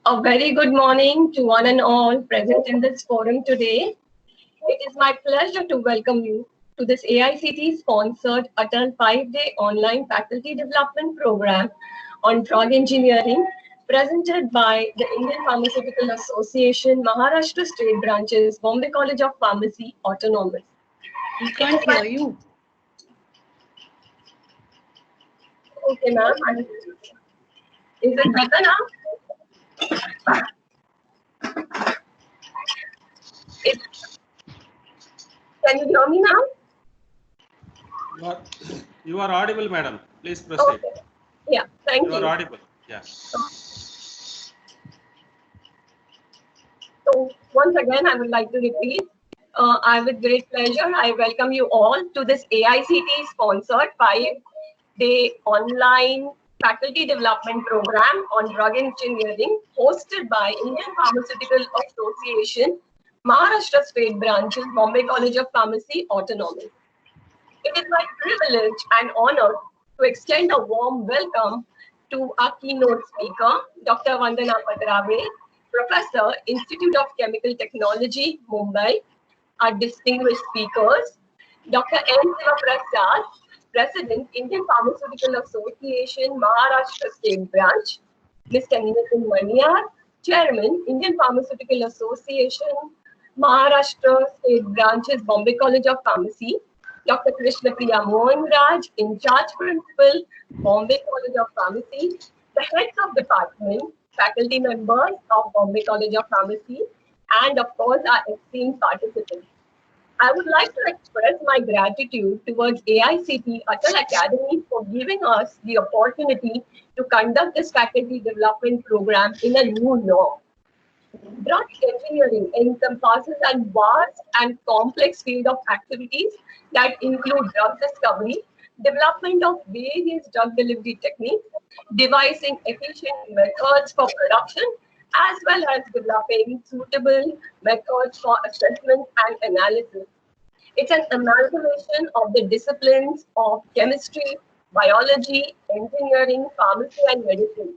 A very good morning to one and all present in this forum today. It is my pleasure to welcome you to this AICT sponsored Atal 5-day online faculty development program on drug engineering presented by the Indian Pharmaceutical Association, Maharashtra State Branches, Bombay College of Pharmacy, Autonomous. We can't hear you. Okay, ma'am. Is it better now? Can you hear me now? You are audible, madam. Please proceed. Okay. Yeah, thank you. You are audible. Yeah. So once again, I would like to repeat, I with great pleasure, I welcome you all to this AICT sponsored 5-day online faculty development program on drug engineering hosted by Indian Pharmaceutical Association, Maharashtra State Branches, Bombay College of Pharmacy, Autonomous. It is my privilege and honor to extend a warm welcome to our keynote speaker, Dr. Vandana Patrave, Professor, Institute of Chemical Technology, Mumbai. Our distinguished speakers, Dr. N. Sivaprasad, President, Indian Pharmaceutical Association, Maharashtra State Branch, Mr. Nitin Maniyar, Chairman, Indian Pharmaceutical Association, Maharashtra State Branches, Bombay College of Pharmacy, Dr. Krishna Priya Mohan Raj, in charge principal, Bombay College of Pharmacy, the heads of department, faculty members of Bombay College of Pharmacy, and of course our esteemed participants. I would like to express my gratitude towards AICT Atal Academy for giving us the opportunity to conduct this faculty development program in a new norm. Drug engineering encompasses a vast and complex field of activities that include drug discovery, development of various drug delivery techniques, devising efficient methods for production, as well as developing suitable methods for assessment and analysis. It's an amalgamation of the disciplines of chemistry, biology, engineering, pharmacy, and medicine.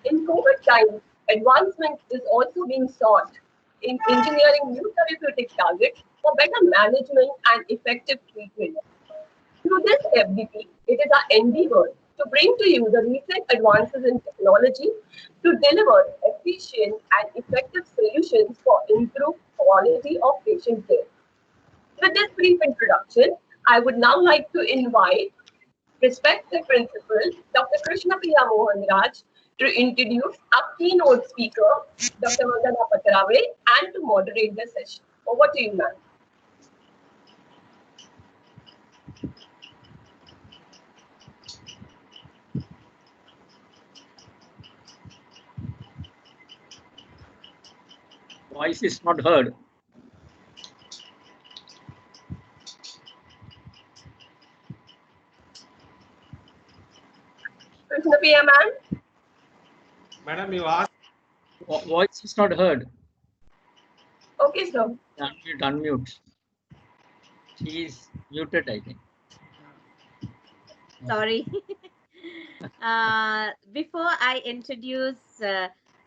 In COVID times, advancement is also being sought in engineering new therapeutic targets for better management and effective treatment. Through this FDP, it is our endeavor to bring to you the recent advances in technology to deliver efficient and effective solutions for improved quality of patient care. With this brief introduction, I would now like to invite respected principal, Dr. Krishna Priya Mohan Raj, to introduce our keynote speaker, Dr. Vandana Patrave, and to moderate the session. Over to you, ma'am. Voice is not heard. Krishna Priya, ma'am. Madam, you asked. Voice is not heard. Okay, sir. Unmute. She is muted, I think. Sorry. Before I introduce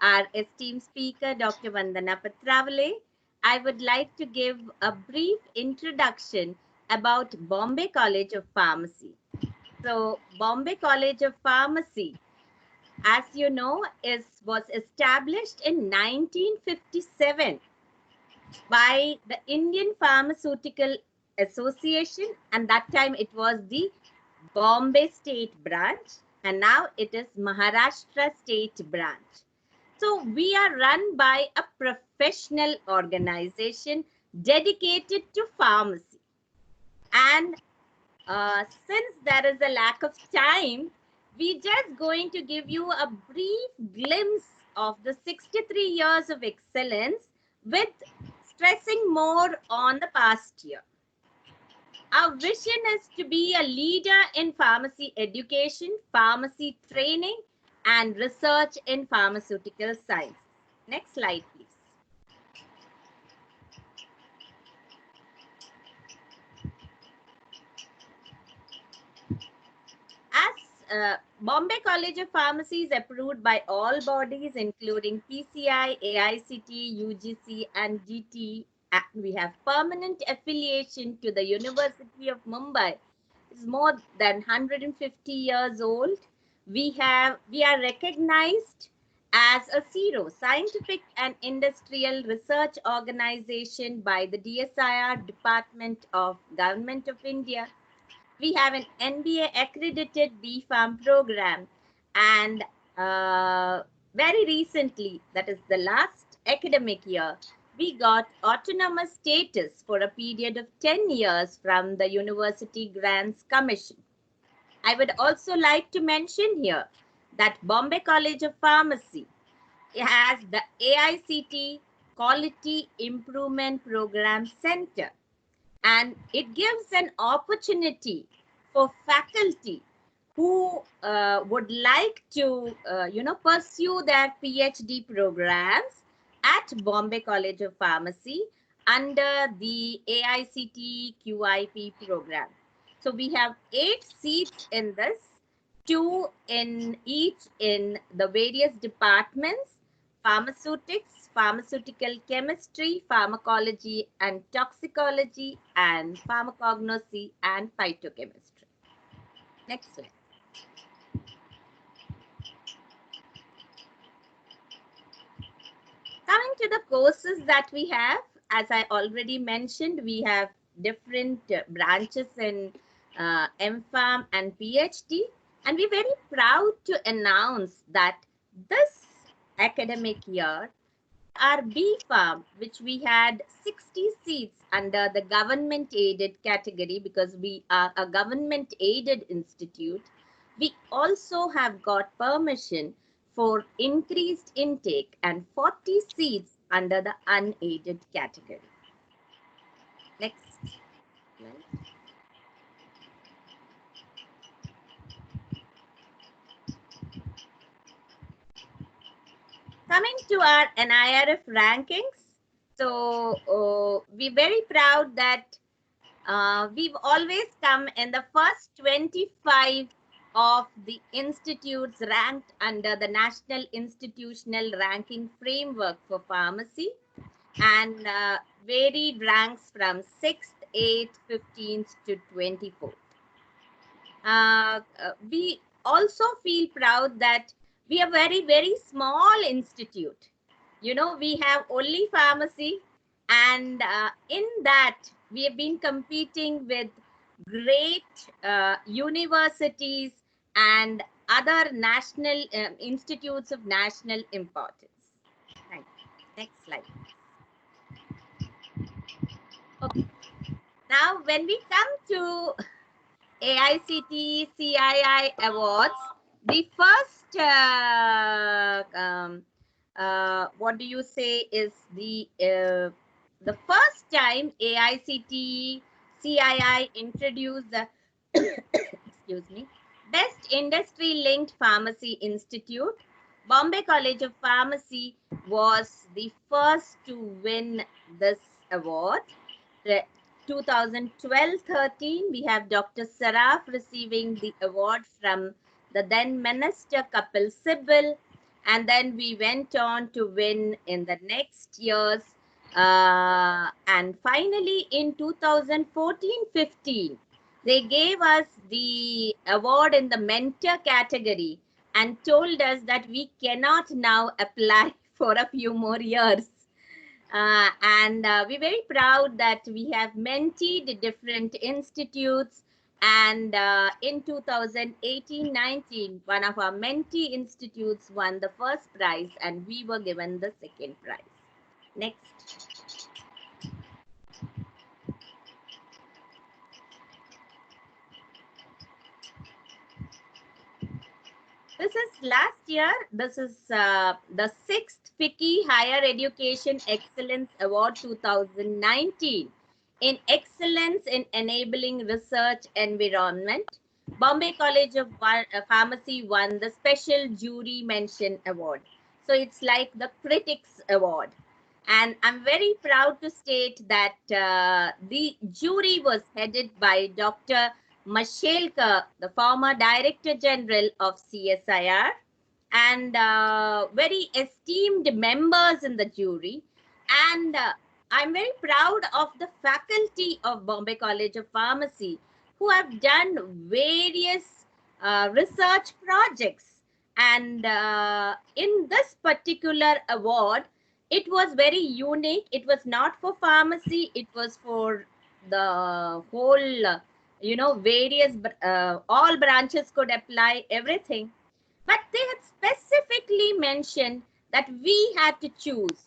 our esteemed speaker, Dr. Vandana Patravale, I would like to give a brief introduction about Bombay College of Pharmacy. So, Bombay College of Pharmacy, as you know, was established in 1957 by the Indian Pharmaceutical Association, and that time it was the Bombay State Branch, and now it is Maharashtra State Branch. So we are run by a professional organization dedicated to pharmacy. And since there is a lack of time, we're just going to give you a brief glimpse of the 63 years of excellence with stressing more on the past year. Our vision is to be a leader in pharmacy education, pharmacy training, and research in pharmaceutical science. Next slide, please. As Bombay College of Pharmacy is approved by all bodies, including PCI, AICT, UGC, and DT. We have permanent affiliation to the University of Mumbai. It's more than 150 years old. We are recognized as a zero scientific and industrial research organization by the DSIR Department of Government of India. We have an NBA accredited BPharm program, and very recently, that is the last academic year, we got autonomous status for a period of 10 years from the University Grants Commission. I would also like to mention here that Bombay College of Pharmacy has the AICT Quality Improvement Program Center, and it gives an opportunity for faculty who would like to pursue their PhD programs at Bombay College of Pharmacy under the AICT QIP program. So we have 8 seats in this, 2 in each in the various departments: pharmaceutics, pharmaceutical chemistry, pharmacology and toxicology, and pharmacognosy and phytochemistry. Next slide. Coming to the courses that we have, as I already mentioned, we have different branches in MPharm and PhD, and we're very proud to announce that this academic year, our BPharm, which we had 60 seats under the government aided category, because we are a government aided institute, we also have got permission for increased intake and 40 seats under the unaided category. Next slide. Coming to our NIRF rankings, so we're very proud that we've always come in the first 25 of the institutes ranked under the National Institutional Ranking Framework for Pharmacy, and varied ranks from 6th, 8th, 15th to 24th. We also feel proud that we are very, very small institute. You know, we have only pharmacy, and in that we have been competing with great universities and other national institutes of national importance. Thank you. Next slide. Okay. Now, when we come to AICTE CII awards, the first what do you say is the first time AICTE CII introduced the excuse me, Best Industry Linked Pharmacy Institute. Bombay College of Pharmacy was the first to win this award. 2012-13, we have Dr. Saraf receiving the award from the then Minister Kapil Sibal, and then we went on to win in the next years. And finally, in 2014-15, they gave us the award in the mentor category and told us that we cannot now apply for a few more years. We're very proud that we have mentored different institutes, and in 2018-19, one of our mentee institutes won the first prize and we were given the second prize. Next. This is last year. This is the 6th FICCI Higher Education Excellence Award 2019 in Excellence in Enabling Research Environment. Bombay College of Pharmacy won the Special Jury Mention Award. So it's like the Critics Award. And I'm very proud to state that the jury was headed by Dr. Mashelkar, the former Director General of CSIR, and very esteemed members in the jury. And I'm very proud of the faculty of Bombay College of Pharmacy who have done various research projects. And in this particular award, it was very unique. It was not for pharmacy, it was for the whole, various, all branches could apply everything. But they had specifically mentioned that we had to choose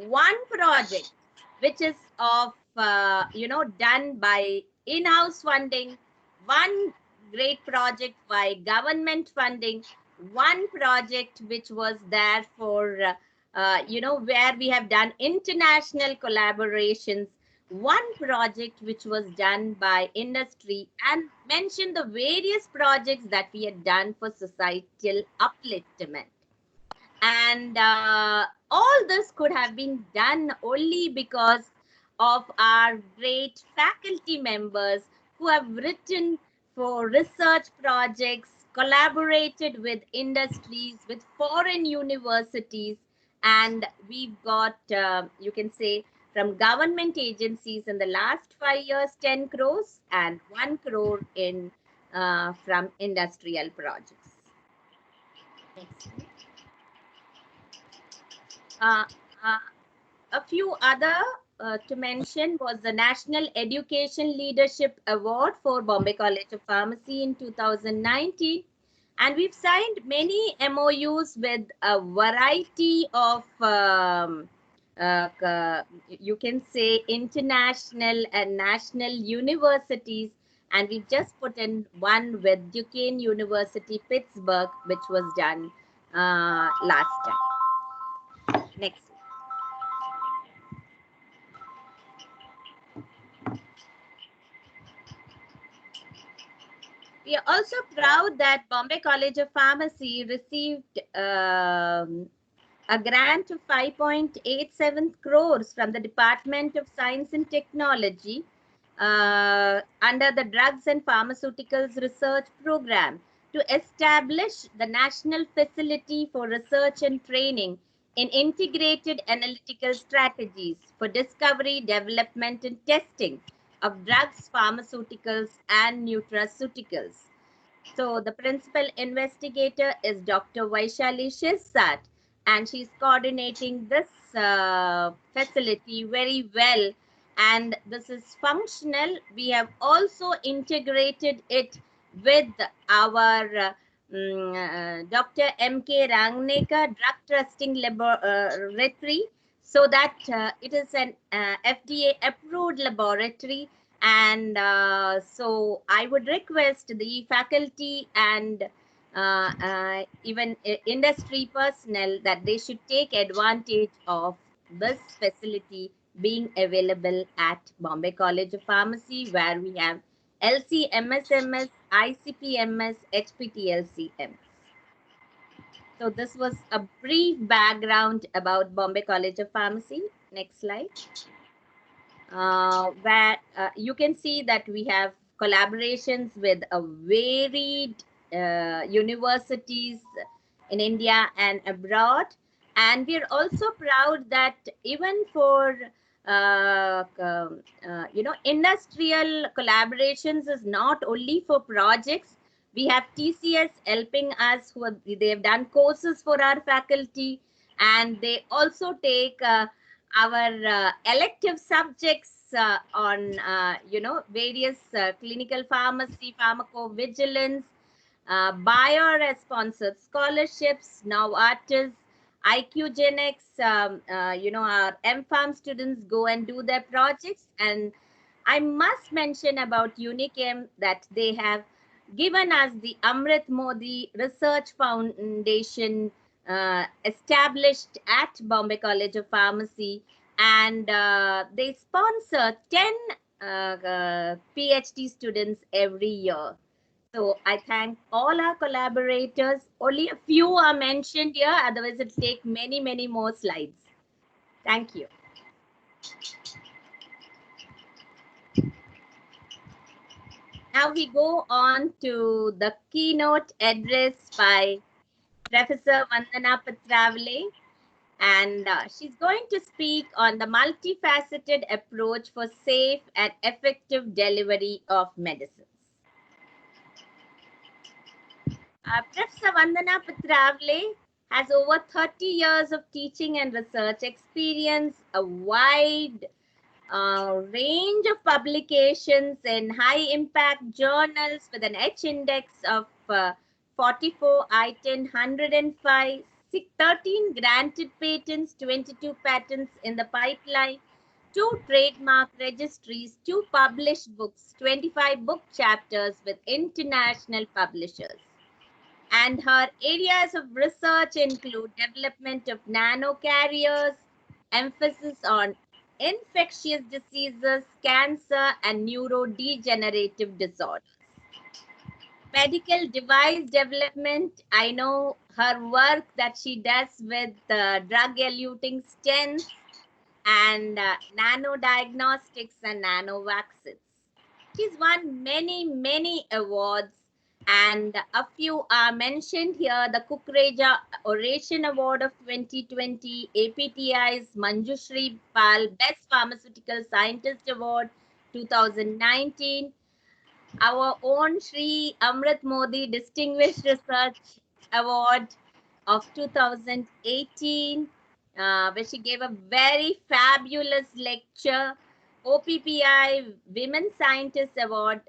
one project which is of, done by in-house funding, one great project by government funding, one project which was there for, where we have done international collaborations, one project which was done by industry, and mention the various projects that we had done for societal upliftment. And all this could have been done only because of our great faculty members who have written for research projects, collaborated with industries, with foreign universities, and we've got, you can say, from government agencies in the last 5 years, 10 crores and 1 crore in from industrial projects. Next slide. A few other to mention was the National Education Leadership Award for Bombay College of Pharmacy in 2019. And we've signed many MOUs with a variety of, you can say, international and national universities. And we've just put in one with Duquesne University, Pittsburgh, which was done last time. Next. We are also proud that Bombay College of Pharmacy received a grant of 5.87 crores from the Department of Science and Technology under the Drugs and Pharmaceuticals Research Program to establish the National Facility for Research and Training in Integrated Analytical Strategies for Discovery, Development and Testing of drugs, pharmaceuticals, and nutraceuticals. So the principal investigator is Dr. Vaishali Shirsat, and she's coordinating this facility very well. And this is functional. We have also integrated it with our Dr. M.K. Rangnekar Drug Testing Laboratory, so that it is an FDA approved laboratory. And so I would request the faculty and even industry personnel that they should take advantage of this facility being available at Bombay College of Pharmacy, where we have LC, MSMS, ICP-MS, HPTLC-MS. So this was a brief background about Bombay College of Pharmacy. Next slide. Where you can see that we have collaborations with a varied universities in India and abroad. And we're also proud that even for industrial collaborations is not only for projects. We have TCS helping us, they have done courses for our faculty, and they also take our elective subjects on various clinical pharmacy, pharmacovigilance, bio-sponsored scholarships, Novartis, IQGenX, our MPharm students go and do their projects. And I must mention about Unichem that they have given us the Amrit Modi Research Foundation established at Bombay College of Pharmacy, and they sponsor 10 PhD students every year. So I thank all our collaborators. Only a few are mentioned here, otherwise it'll take many, many more slides. Thank you. Now we go on to the keynote address by Professor Vandana Patravale, and she's going to speak on the multifaceted approach for safe and effective delivery of medicines. Professor Vandana Patravale has over 30 years of teaching and research experience, a wide range of publications in high impact journals with an H index of 44, I-10, 105, 13 granted patents, 22 patents in the pipeline, 2 trademark registries, 2 published books, 25 book chapters with international publishers. And her areas of research include development of nanocarriers, emphasis on infectious diseases, cancer, and neurodegenerative disorders. Medical device development, I know her work that she does with drug-eluting stents and nanodiagnostics and nanovaccines. She's won many awards, and a few are mentioned here. The Kukreja Oration Award of 2020, APTI's Manjushri Pal Best Pharmaceutical Scientist Award 2019, our own Shri Amrit Modi Distinguished Research Award of 2018, where she gave a very fabulous lecture, OPPI Women Scientists Award,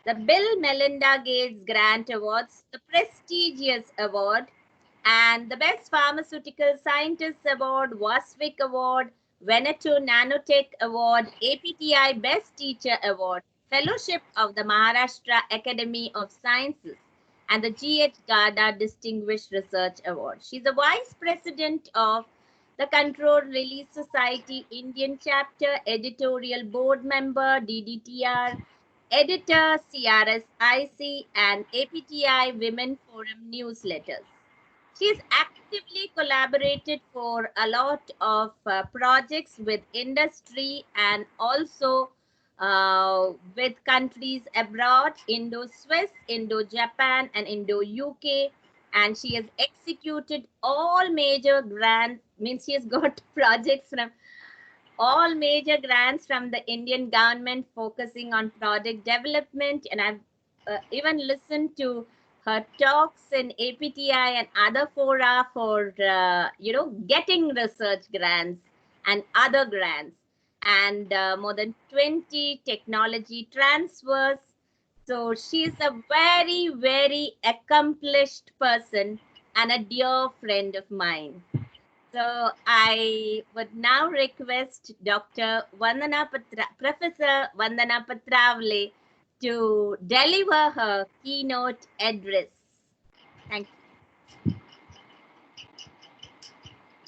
the Bill Melinda Gates Grant Awards, the prestigious award, and the Best Pharmaceutical Scientist Award, Wasvik Award, Veneto Nanotech Award, APTI Best Teacher Award, Fellowship of the Maharashtra Academy of Sciences, and the G.H. Gada Distinguished Research Award. She's the Vice President of the Controlled Release Society Indian Chapter, Editorial Board Member, DDTR, Editor, CRSIC, and APTI Women Forum newsletters. She's actively collaborated for a lot of projects with industry and also with countries abroad, Indo-Swiss, Indo-Japan, and Indo-UK. And she has executed all major grants, means she has got projects from all major grants from the Indian government focusing on product development. And I've even listened to her talks in APTI and other fora for, getting research grants and other grants, and more than 20 technology transfers. So she's a very accomplished person and a dear friend of mine. So I would now request Professor Vandana Patravale to deliver her keynote address. Thank you.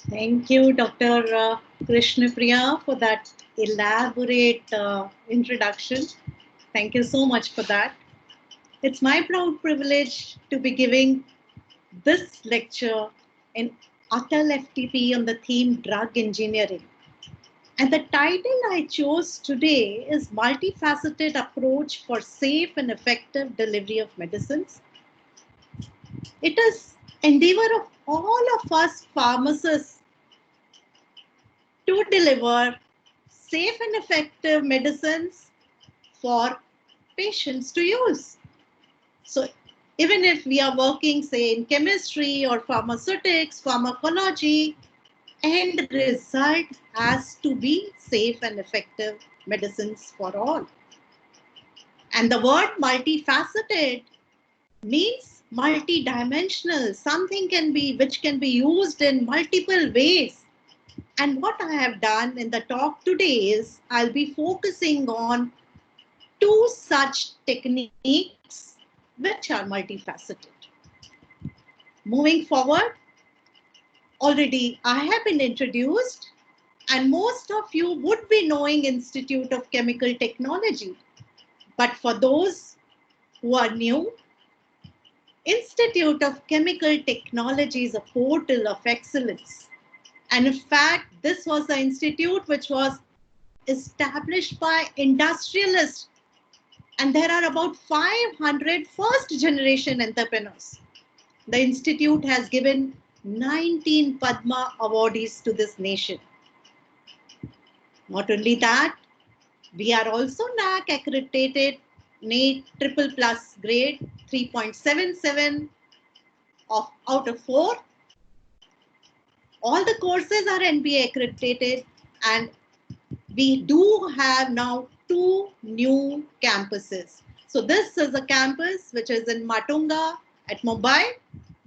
Thank you, Dr. Krishnapriya, for that elaborate introduction. Thank you so much for that. It's my proud privilege to be giving this lecture in Atal FTP on the theme Drug Engineering. And the title I chose today is Multifaceted Approach for Safe and Effective Delivery of Medicines. It is endeavor of all of us pharmacists to deliver safe and effective medicines for patients to use. So even if we are working, say, in chemistry or pharmaceutics, pharmacology, end result has to be safe and effective medicines for all. And the word multifaceted means multidimensional, something which can be used in multiple ways. And what I have done in the talk today is I'll be focusing on 2 such techniques which are multifaceted. Moving forward, already I have been introduced, and most of you would be knowing Institute of Chemical Technology. But for those who are new, Institute of Chemical Technology is a portal of excellence. And in fact, this was the institute which was established by industrialists And there are about 500 first-generation entrepreneurs. The institute has given 19 Padma awardees to this nation. Not only that, we are also NAAC accredited NATE triple plus grade 3.77 out of 4. All the courses are NBA accredited, and we do have now 2 new campuses. So this is a campus which is in Matunga at Mumbai,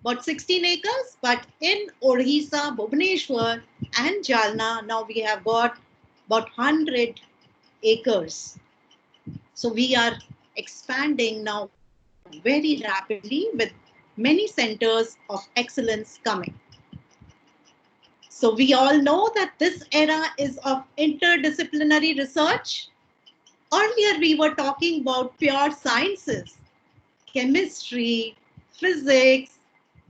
about 16 acres, but in Odisha, Bhubaneswar and Jalna, now we have got about 100 acres. So we are expanding now very rapidly with many centers of excellence coming. So we all know that this era is of interdisciplinary research. Earlier we were talking about pure sciences, chemistry, physics,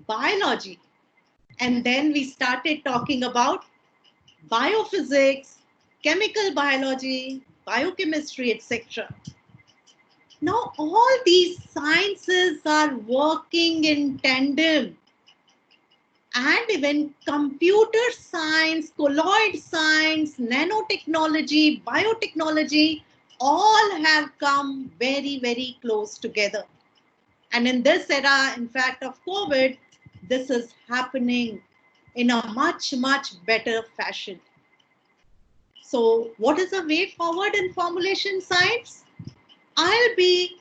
biology. And then we started talking about biophysics, chemical biology, biochemistry, etc. Now all these sciences are working in tandem. And even computer science, colloid science, nanotechnology, biotechnology, all have come very, very close together. And in this era, in fact, of COVID, this is happening in a much, much better fashion. So what is the way forward in formulation science? I'll be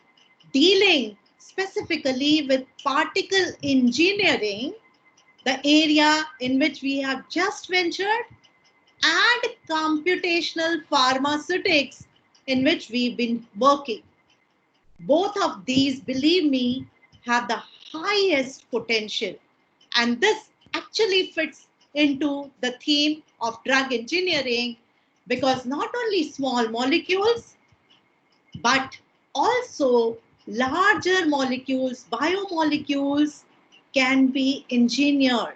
dealing specifically with particle engineering, the area in which we have just ventured, and computational pharmaceutics in which we've been working. Both of these, believe me, have the highest potential. And this actually fits into the theme of drug engineering, because not only small molecules, but also larger molecules, biomolecules, can be engineered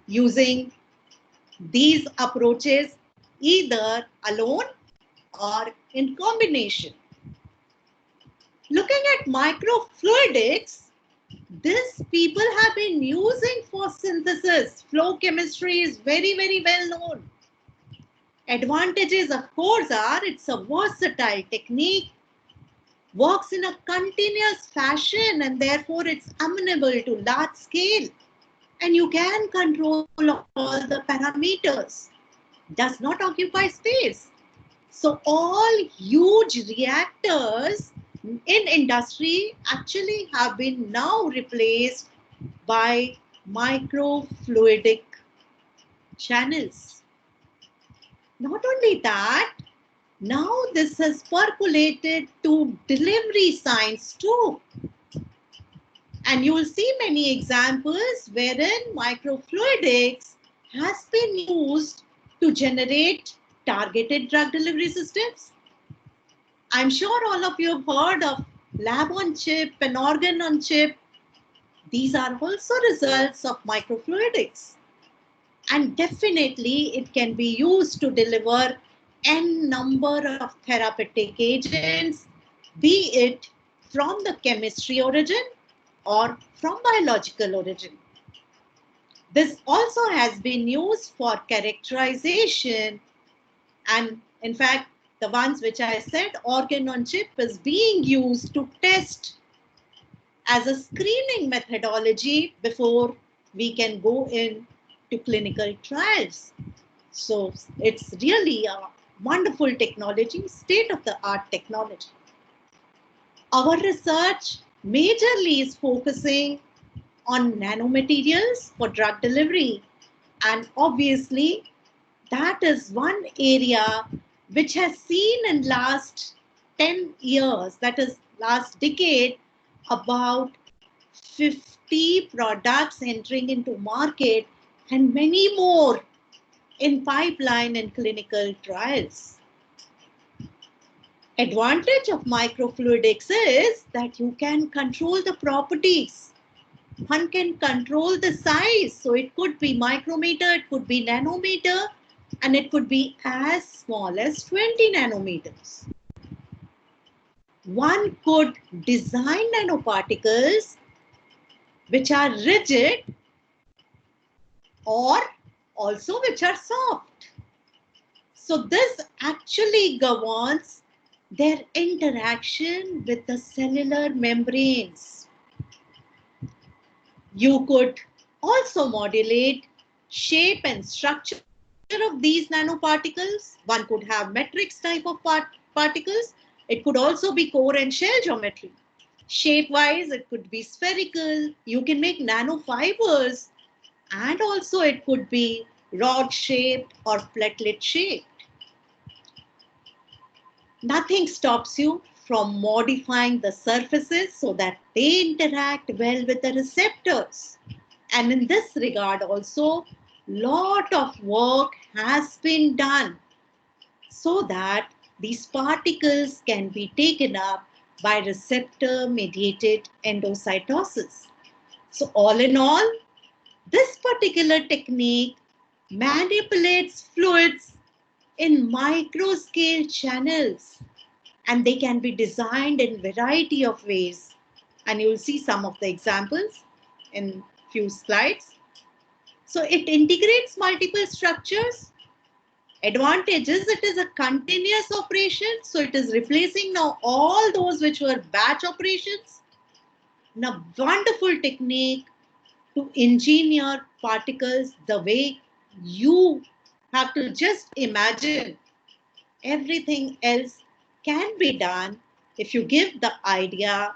using these approaches either alone or in combination. Looking at microfluidics, this people have been using for synthesis. Flow chemistry is very, very well known. Advantages, of course, are it's a versatile technique, works in a continuous fashion, and therefore it's amenable to large scale. And you can control all the parameters. Does not occupy space. So all huge reactors in industry actually have been now replaced by microfluidic channels. Not only that, now this has percolated to delivery science too. And you will see many examples wherein microfluidics has been used to generate targeted drug delivery systems. I'm sure all of you have heard of lab on chip and organ on chip. These are also results of microfluidics. And definitely it can be used to deliver n number of therapeutic agents, be it from the chemistry origin or from biological origin. This also has been used for characterization, and in fact, the ones which I said, organ on chip, is being used to test as a screening methodology before we can go into clinical trials. So it's really a wonderful technology, state-of-the-art technology. Our research majorly is focusing on nanomaterials for drug delivery, and obviously that is one area which has seen in last 10 years, that is last decade, about 50 products entering into market and many more in pipeline and clinical trials. Advantage of microfluidics is that you can control the properties. One can control the size. So it could be micrometer, it could be nanometer, and it could be as small as 20 nanometers. one could design nanoparticles which are rigid or also which are soft. So this actually governs their interaction with the cellular membranes. You could also modulate shape and structure of these nanoparticles. One could have matrix type of particles. It could also be core and shell geometry. Shape-wise, it could be spherical. You can make nanofibers, and also it could be rod-shaped or platelet-shaped. Nothing stops you from modifying the surfaces so that they interact well with the receptors. And in this regard also, lot of work has been done so that these particles can be taken up by receptor-mediated endocytosis. So all in all, this particular technique manipulates fluids in micro-scale channels, and they can be designed in variety of ways. And you'll see some of the examples in few slides. So it integrates multiple structures. Advantages, it is a continuous operation. So it is replacing now all those which were batch operations. Now, wonderful technique to engineer particles the way you have to just imagine. Everything else can be done if you give the idea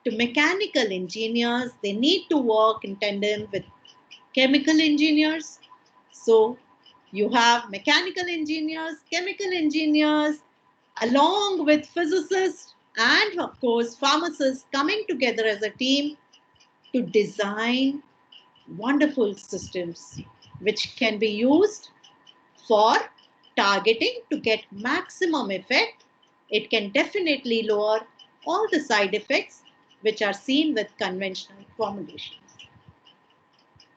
to mechanical engineers. They need to work in tandem with chemical engineers. So you have mechanical engineers, chemical engineers, along with physicists and of course pharmacists coming together as a team to design wonderful systems which can be used for targeting to get maximum effect. It can definitely lower all the side effects which are seen with conventional formulations.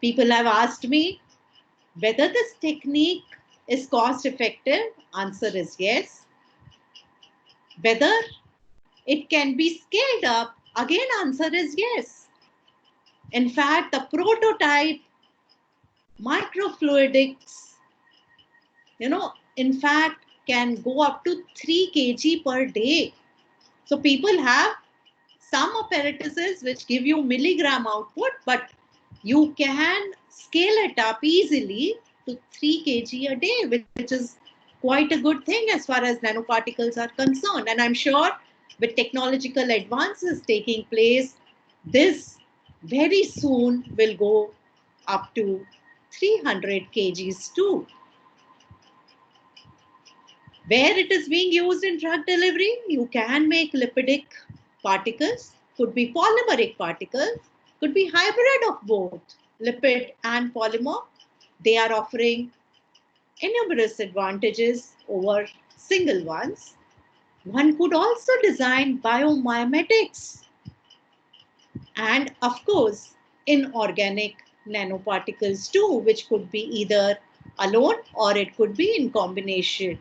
People have asked me whether this technique is cost effective. Answer is yes. Whether it can be scaled up, again answer is yes. In fact, the prototype microfluidics, in fact, can go up to 3 kg per day. So people have some apparatuses which give you milligram output, but you can scale it up easily to 3 kg a day, which is quite a good thing as far as nanoparticles are concerned. And I'm sure with technological advances taking place, this very soon will go up to 300 kgs too. Where it is being used in drug delivery, you can make lipidic particles, could be polymeric particles, could be hybrid of both lipid and polymer. They are offering innumerous advantages over single ones. One could also design biomimetics and of course inorganic nanoparticles too, which could be either alone or it could be in combination.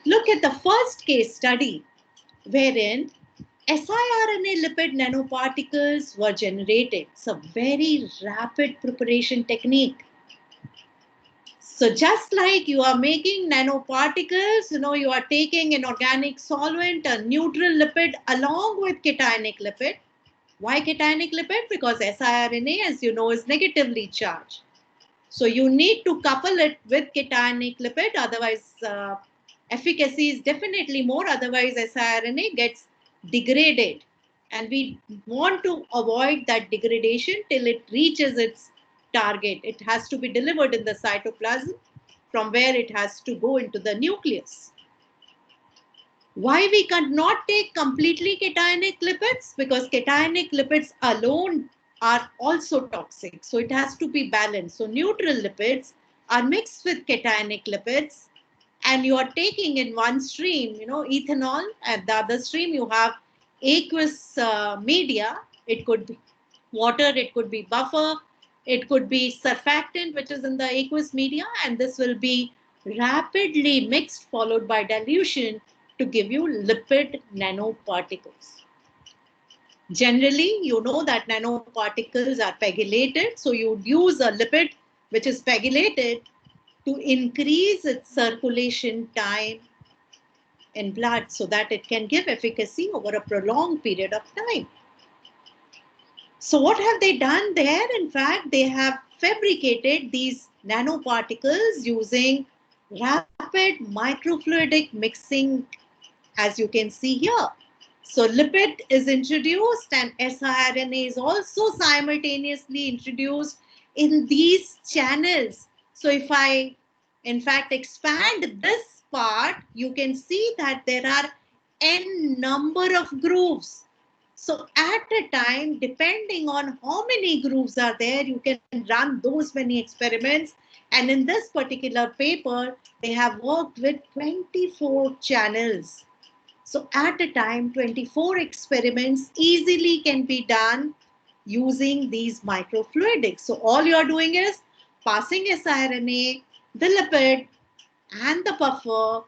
Look at the first case study wherein siRNA lipid nanoparticles were generated. It's a very rapid preparation technique. So just like you are making nanoparticles, you are taking an organic solvent, a neutral lipid along with cationic lipid. Why cationic lipid? Because siRNA, as you know, is negatively charged. So you need to couple it with cationic lipid, otherwise efficacy is definitely more, otherwise siRNA gets degraded. And we want to avoid that degradation till it reaches its target. It has to be delivered in the cytoplasm from where it has to go into the nucleus. Why we cannot take completely cationic lipids? Because cationic lipids alone are also toxic. So it has to be balanced. So neutral lipids are mixed with cationic lipids, and you are taking in one stream, ethanol, and the other stream you have aqueous media. It could be water, it could be buffer, it could be surfactant, which is in the aqueous media, and this will be rapidly mixed, followed by dilution, to give you lipid nanoparticles. Generally, you know that nanoparticles are pegylated, so you would use a lipid which is pegylated to increase its circulation time in blood so that it can give efficacy over a prolonged period of time. So what have they done there? In fact, they have fabricated these nanoparticles using rapid microfluidic mixing, as you can see here. So lipid is introduced and siRNA is also simultaneously introduced in these channels. So if I, in fact, expand this part, you can see that there are n number of grooves. So at a time, depending on how many grooves are there, you can run those many experiments. And in this particular paper, they have worked with 24 channels. So at a time, 24 experiments easily can be done using these microfluidics. So all you're doing is passing siRNA, the lipid, and the buffer,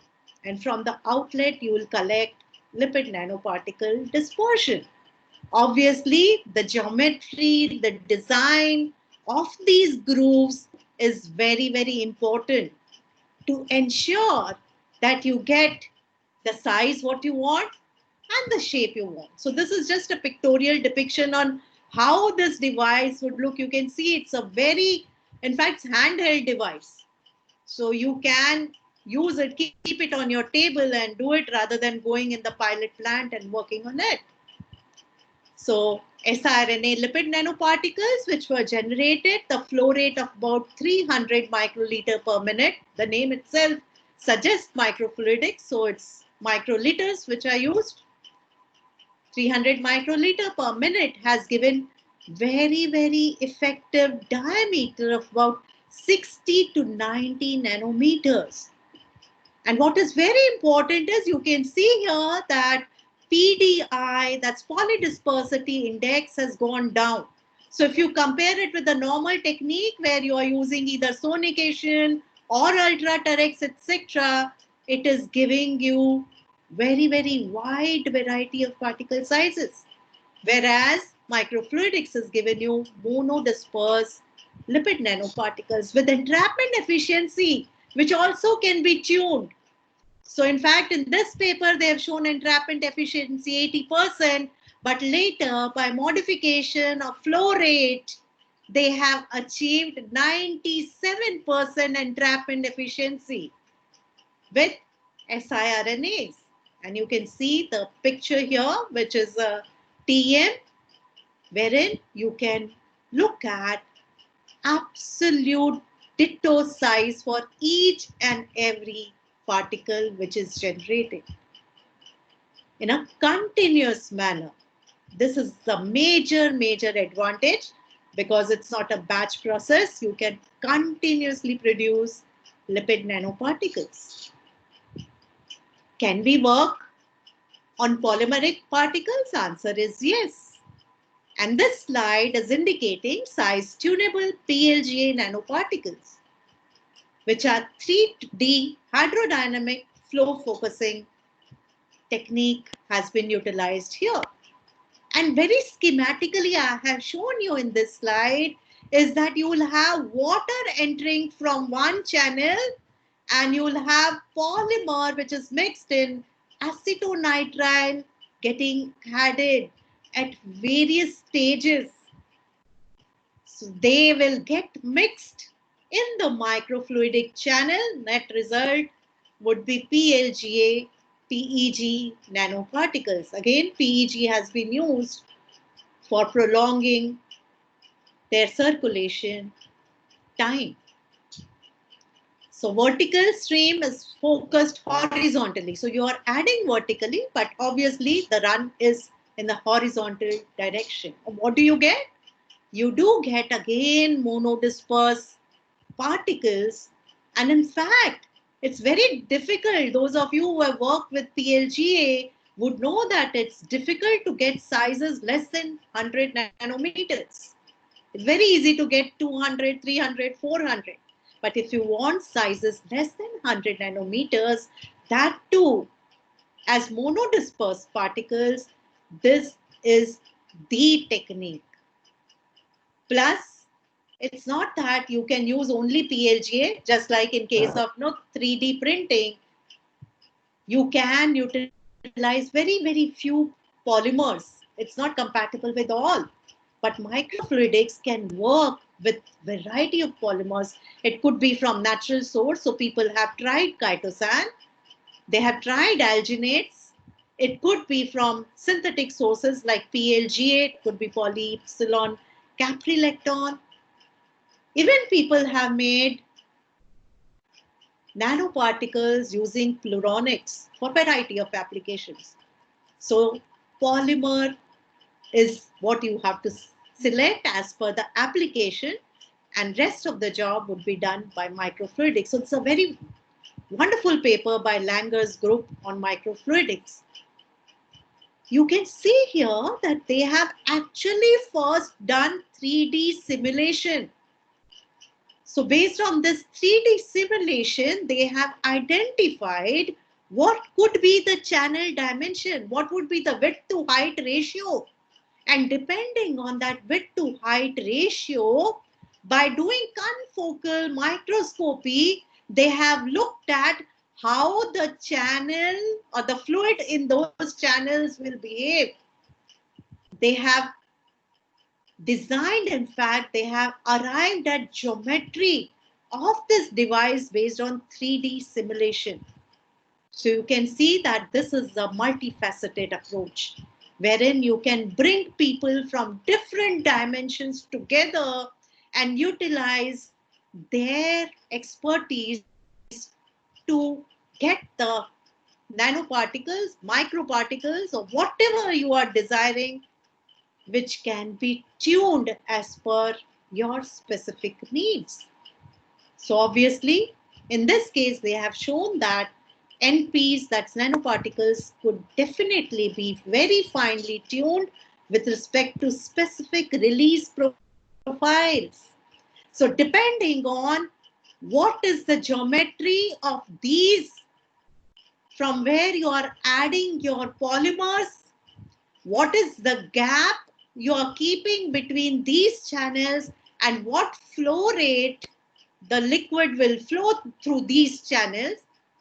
and from the outlet, you will collect lipid nanoparticle dispersion. Obviously, the geometry, the design of these grooves is very, very important to ensure that you get the size what you want and the shape you want. So this is just a pictorial depiction on how this device would look. You can see it's a very, in fact, handheld device. So you can use it, keep it on your table and do it rather than going in the pilot plant and working on it. So siRNA lipid nanoparticles which were generated, the flow rate of about 300 microliter per minute. The name itself suggests microfluidics, so it's microliters which are used. 300 microliter per minute has given very, very effective diameter of about 60 to 90 nanometers. And what is very important is you can see here that PDI, that's polydispersity index, has gone down. So if you compare it with the normal technique where you are using either sonication or ultra-terex, etc., it is giving you very, very wide variety of particle sizes. Whereas microfluidics has given you monodisperse lipid nanoparticles with entrapment efficiency, which also can be tuned. So in fact, in this paper, they have shown entrapment efficiency 80%, but later by modification of flow rate, they have achieved 97% entrapment efficiency with siRNAs. And you can see the picture here, which is a TM, wherein you can look at absolute ditto size for each and every particle which is generated in a continuous manner. This is the major advantage because it's not a batch process. You can continuously produce lipid nanoparticles. Can we work on polymeric particles? Answer is yes. And this slide is indicating size tunable PLGA nanoparticles, which are 3D hydrodynamic flow focusing technique has been utilized here. And very schematically, I have shown you in this slide is that you will have water entering from one channel and you will have polymer which is mixed in acetonitrile getting added at various stages. So they will get mixed in the microfluidic channel. Net result would be PLGA, PEG nanoparticles. Again, PEG has been used for prolonging their circulation time. So vertical stream is focused horizontally. So you are adding vertically, but obviously the run is in the horizontal direction. What do you get? You do get again monodisperse particles. And in fact, it's very difficult. Those of you who have worked with PLGA would know that it's difficult to get sizes less than 100 nanometers. It's very easy to get 200, 300, 400. But if you want sizes less than 100 nanometers, that too as monodispersed particles, this is the technique. Plus, it's not that you can use only PLGA, just like in case of 3D printing. You can utilize very, very few polymers. It's not compatible with all. But microfluidics can work with variety of polymers. It could be from natural source. So people have tried chitosan. They have tried alginates. It could be from synthetic sources like PLGA. It could be polyepsilon caprylactone. Even people have made nanoparticles using pluronics for variety of applications. So polymer is what you have to select as per the application, and rest of the job would be done by microfluidics. So it's a very wonderful paper by Langer's group on microfluidics. You can see here that they have actually first done 3D simulation. So based on this 3D simulation, they have identified what could be the channel dimension, what would be the width to height ratio. And depending on that width to height ratio, by doing confocal microscopy, they have looked at how the channel or the fluid in those channels will behave. They have designed, in fact, they have arrived at geometry of this device based on 3D simulation. So you can see that this is a multifaceted approach, wherein you can bring people from different dimensions together and utilize their expertise to get the nanoparticles, microparticles, or whatever you are desiring, which can be tuned as per your specific needs. So obviously, in this case, they have shown that NPs, that's nanoparticles, could definitely be very finely tuned with respect to specific release profiles. So depending on what is the geometry of these, from where you are adding your polymers, what is the gap you are keeping between these channels, and what flow rate the liquid will flow through these channels.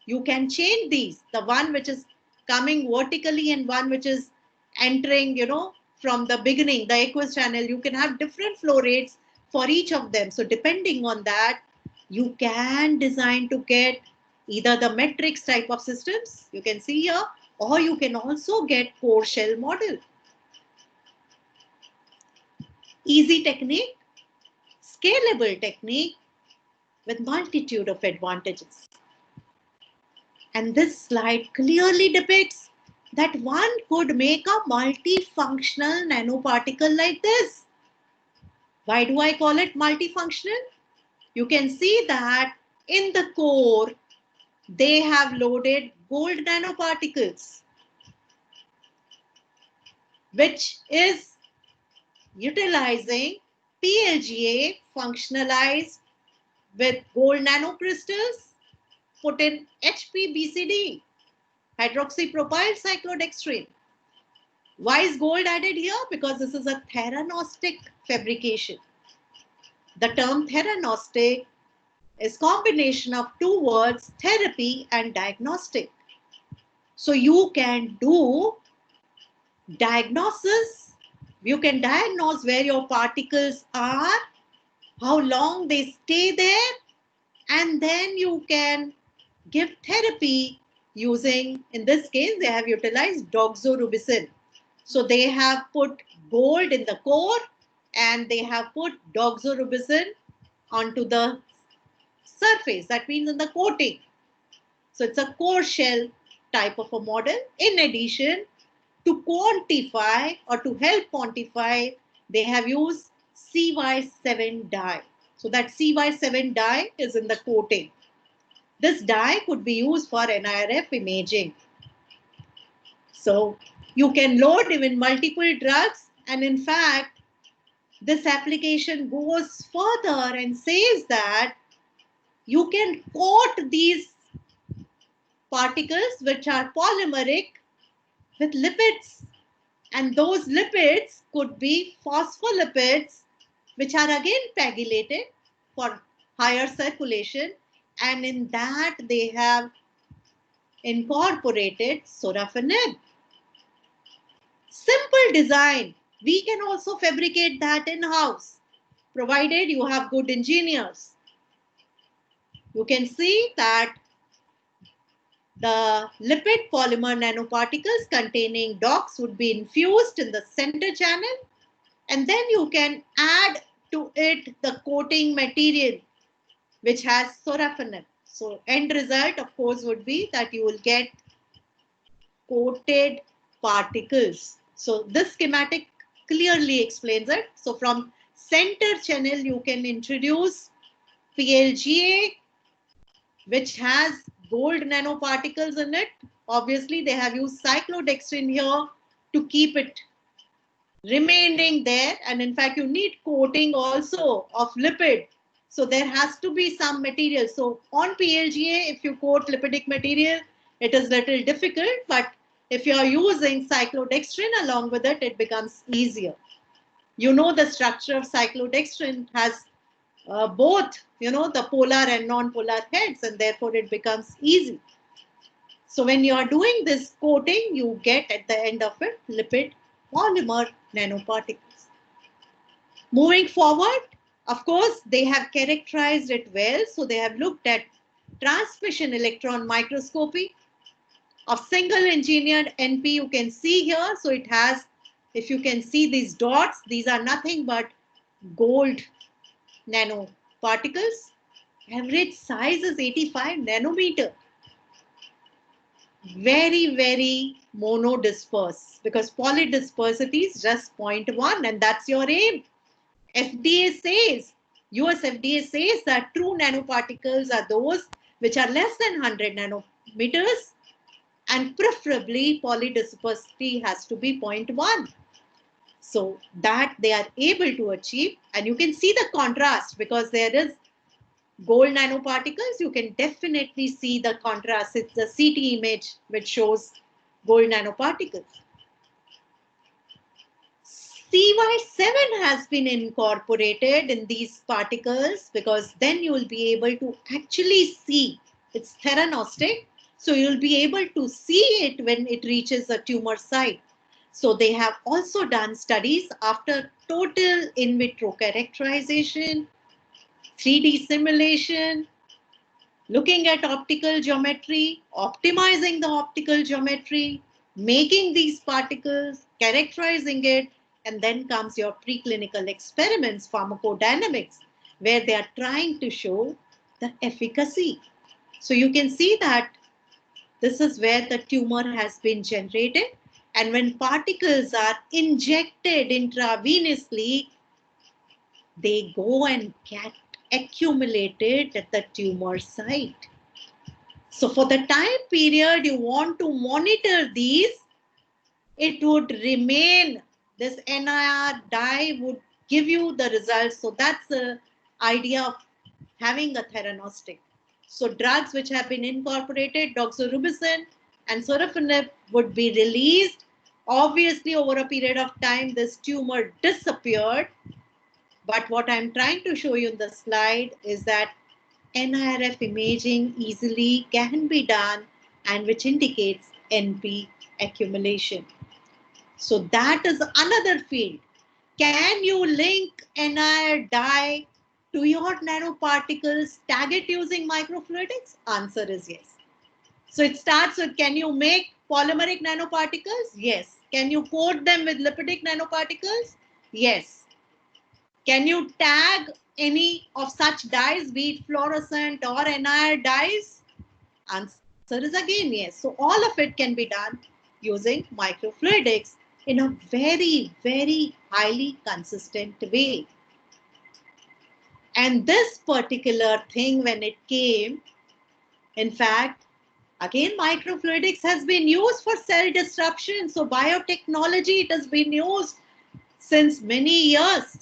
You can change these, the one which is coming vertically and one which is entering, from the beginning, the aqueous channel. You can have different flow rates for each of them. So depending on that, you can design to get either the matrix type of systems, you can see here, or you can also get core shell model. Easy technique, scalable technique with multitude of advantages. And this slide clearly depicts that one could make a multifunctional nanoparticle like this. Why do I call it multifunctional? You can see that in the core, they have loaded gold nanoparticles, which is utilizing PLGA functionalized with gold nanocrystals, put in HPBCD, hydroxypropyl cyclodextrin. Why is gold added here? Because this is a theranostic fabrication. The term theranostic is combination of two words, therapy and diagnostic. So you can do diagnosis. You can diagnose where your particles are, how long they stay there, and then you can give therapy using, in this case, they have utilized doxorubicin. So they have put gold in the core and they have put doxorubicin onto the surface. That means in the coating. So it's a core shell type of a model. In addition, to quantify or to help quantify, they have used CY7 dye. So that CY7 dye is in the coating. This dye could be used for NIRF imaging. So you can load even multiple drugs, and in fact, this application goes further and says that you can coat these particles which are polymeric with lipids. And those lipids could be phospholipids, which are again pegylated for higher circulation. And in that, they have incorporated sorafenib. Simple design. We can also fabricate that in-house, provided you have good engineers. You can see that the lipid polymer nanoparticles containing DOX would be infused in the center channel, and then you can add to it the coating material which has sorafenib. So end result, of course, would be that you will get coated particles. So this schematic clearly explains it. So from center channel, you can introduce PLGA, which has gold nanoparticles in it. Obviously, they have used cyclodextrin here to keep it remaining there. And in fact, you need coating also of lipid. So there has to be some material. So on PLGA, if you coat lipidic material, it is little difficult. But if you are using cyclodextrin along with it, it becomes easier. You know the structure of cyclodextrin has both, the polar and non-polar heads, and therefore it becomes easy. So when you are doing this coating, you get at the end of it lipid polymer nanoparticles. Moving forward, of course, they have characterized it well. So they have looked at transmission electron microscopy of single engineered NP. You can see here. So it has, if you can see these dots, these are nothing but gold nanoparticles. Average size is 85 nanometer. Very, very monodisperse, because polydispersity is just 0.1, and that's your aim. FDA says, US FDA says that true nanoparticles are those which are less than 100 nanometers, and preferably polydispersity has to be 0.1. So that they are able to achieve, and you can see the contrast because there is gold nanoparticles. You can definitely see the contrast. It's the CT image which shows gold nanoparticles. CY7 has been incorporated in these particles because then you will be able to actually see. It's theranostic, so you'll be able to see it when it reaches a tumor site. So they have also done studies after total in vitro characterization, 3D simulation, looking at optical geometry, optimizing the optical geometry, making these particles, characterizing it, and then comes your preclinical experiments, pharmacodynamics, where they are trying to show the efficacy. So you can see that this is where the tumor has been generated. And when particles are injected intravenously, they go and get accumulated at the tumor site. So for the time period you want to monitor these, it would remain, this NIR dye would give you the results. So that's the idea of having a theranostic. So drugs which have been incorporated, doxorubicin and sorafenib, would be released. Obviously, over a period of time, this tumor disappeared. But what I'm trying to show you in the slide is that NIRF imaging easily can be done, and which indicates NP accumulation. So that is another field. Can you link NIR dye to your nanoparticles, tag it using microfluidics? Answer is yes. So it starts with, can you make polymeric nanoparticles? Yes. Can you coat them with lipidic nanoparticles? Yes. Can you tag any of such dyes, be it fluorescent or NIR dyes? Answer is again yes. So all of it can be done using microfluidics in a very, very highly consistent way. And this particular thing, when it came, in fact, again, microfluidics has been used for cell disruption. So biotechnology, it has been used since many years.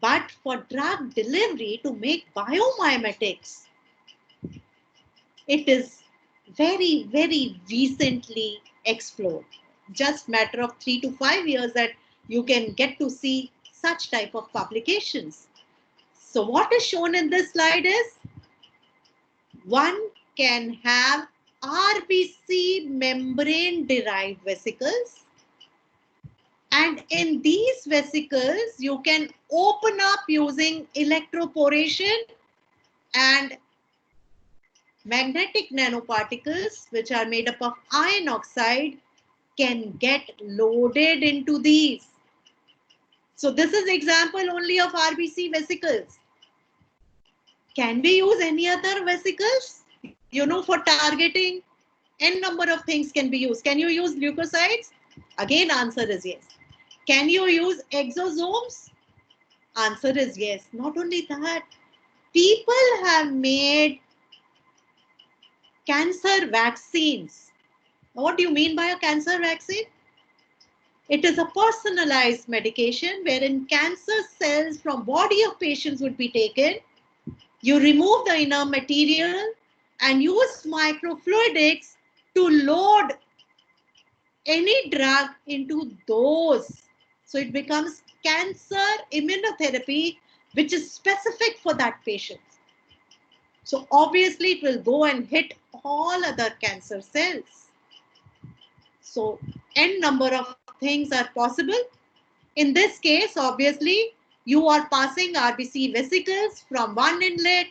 But for drug delivery to make biomimetics, it is very, very recently explored. Just matter of 3 to 5 years that you can get to see such type of publications. So what is shown in this slide is one can have RBC membrane derived vesicles, and in these vesicles you can open up using electroporation, and magnetic nanoparticles, which are made up of iron oxide, can get loaded into these. So this is example only of RBC vesicles. Can we use any other vesicles? You know, for targeting, n number of things can be used. Can you use leukocytes? Again, answer is yes. Can you use exosomes? Answer is yes. Not only that, people have made cancer vaccines. What do you mean by a cancer vaccine? It is a personalized medication wherein cancer cells from body of patients would be taken. You remove the inner material and use microfluidics to load any drug into those. So it becomes cancer immunotherapy, which is specific for that patient. So obviously it will go and hit all other cancer cells. So n number of things are possible. In this case, obviously, you are passing RBC vesicles from one inlet,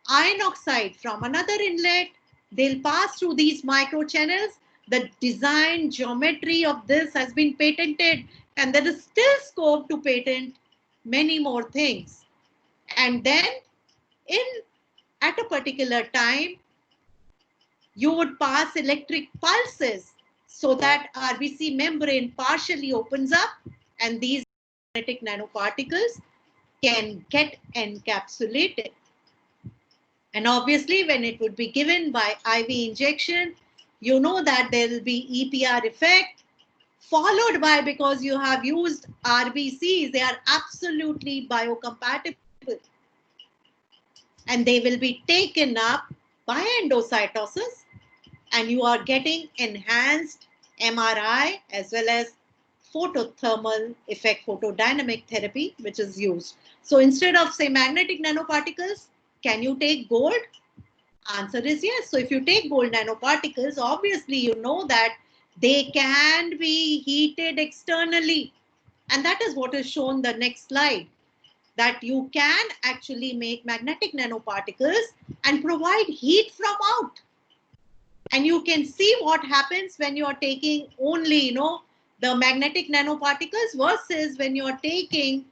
iron oxide from another inlet. They'll pass through these microchannels. The design geometry of this has been patented, and there is still scope to patent many more things. And then at a particular time, you would pass electric pulses so that RBC membrane partially opens up and these magnetic nanoparticles can get encapsulated. And obviously, when it would be given by IV injection, you know that there will be EPR effect, followed by, because you have used RBCs, they are absolutely biocompatible. And they will be taken up by endocytosis, and you are getting enhanced MRI as well as photothermal effect, photodynamic therapy, which is used. So instead of, say, magnetic nanoparticles, can you take gold? Answer is yes. So if you take gold nanoparticles, obviously you know that they can be heated externally. And that is what is shown the next slide, that you can actually make magnetic nanoparticles and provide heat from out. And you can see what happens when you are taking only, the magnetic nanoparticles versus when you are taking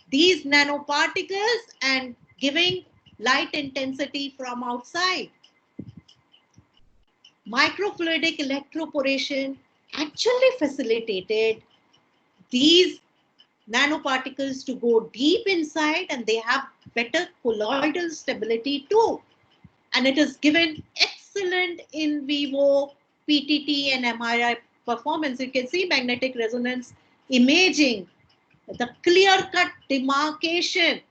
these nanoparticles and giving light intensity from outside. Microfluidic electroporation actually facilitated these nanoparticles to go deep inside, and they have better colloidal stability too. And it is given excellent in vivo PTT and MRI performance. You can see magnetic resonance imaging, the clear-cut demarcation.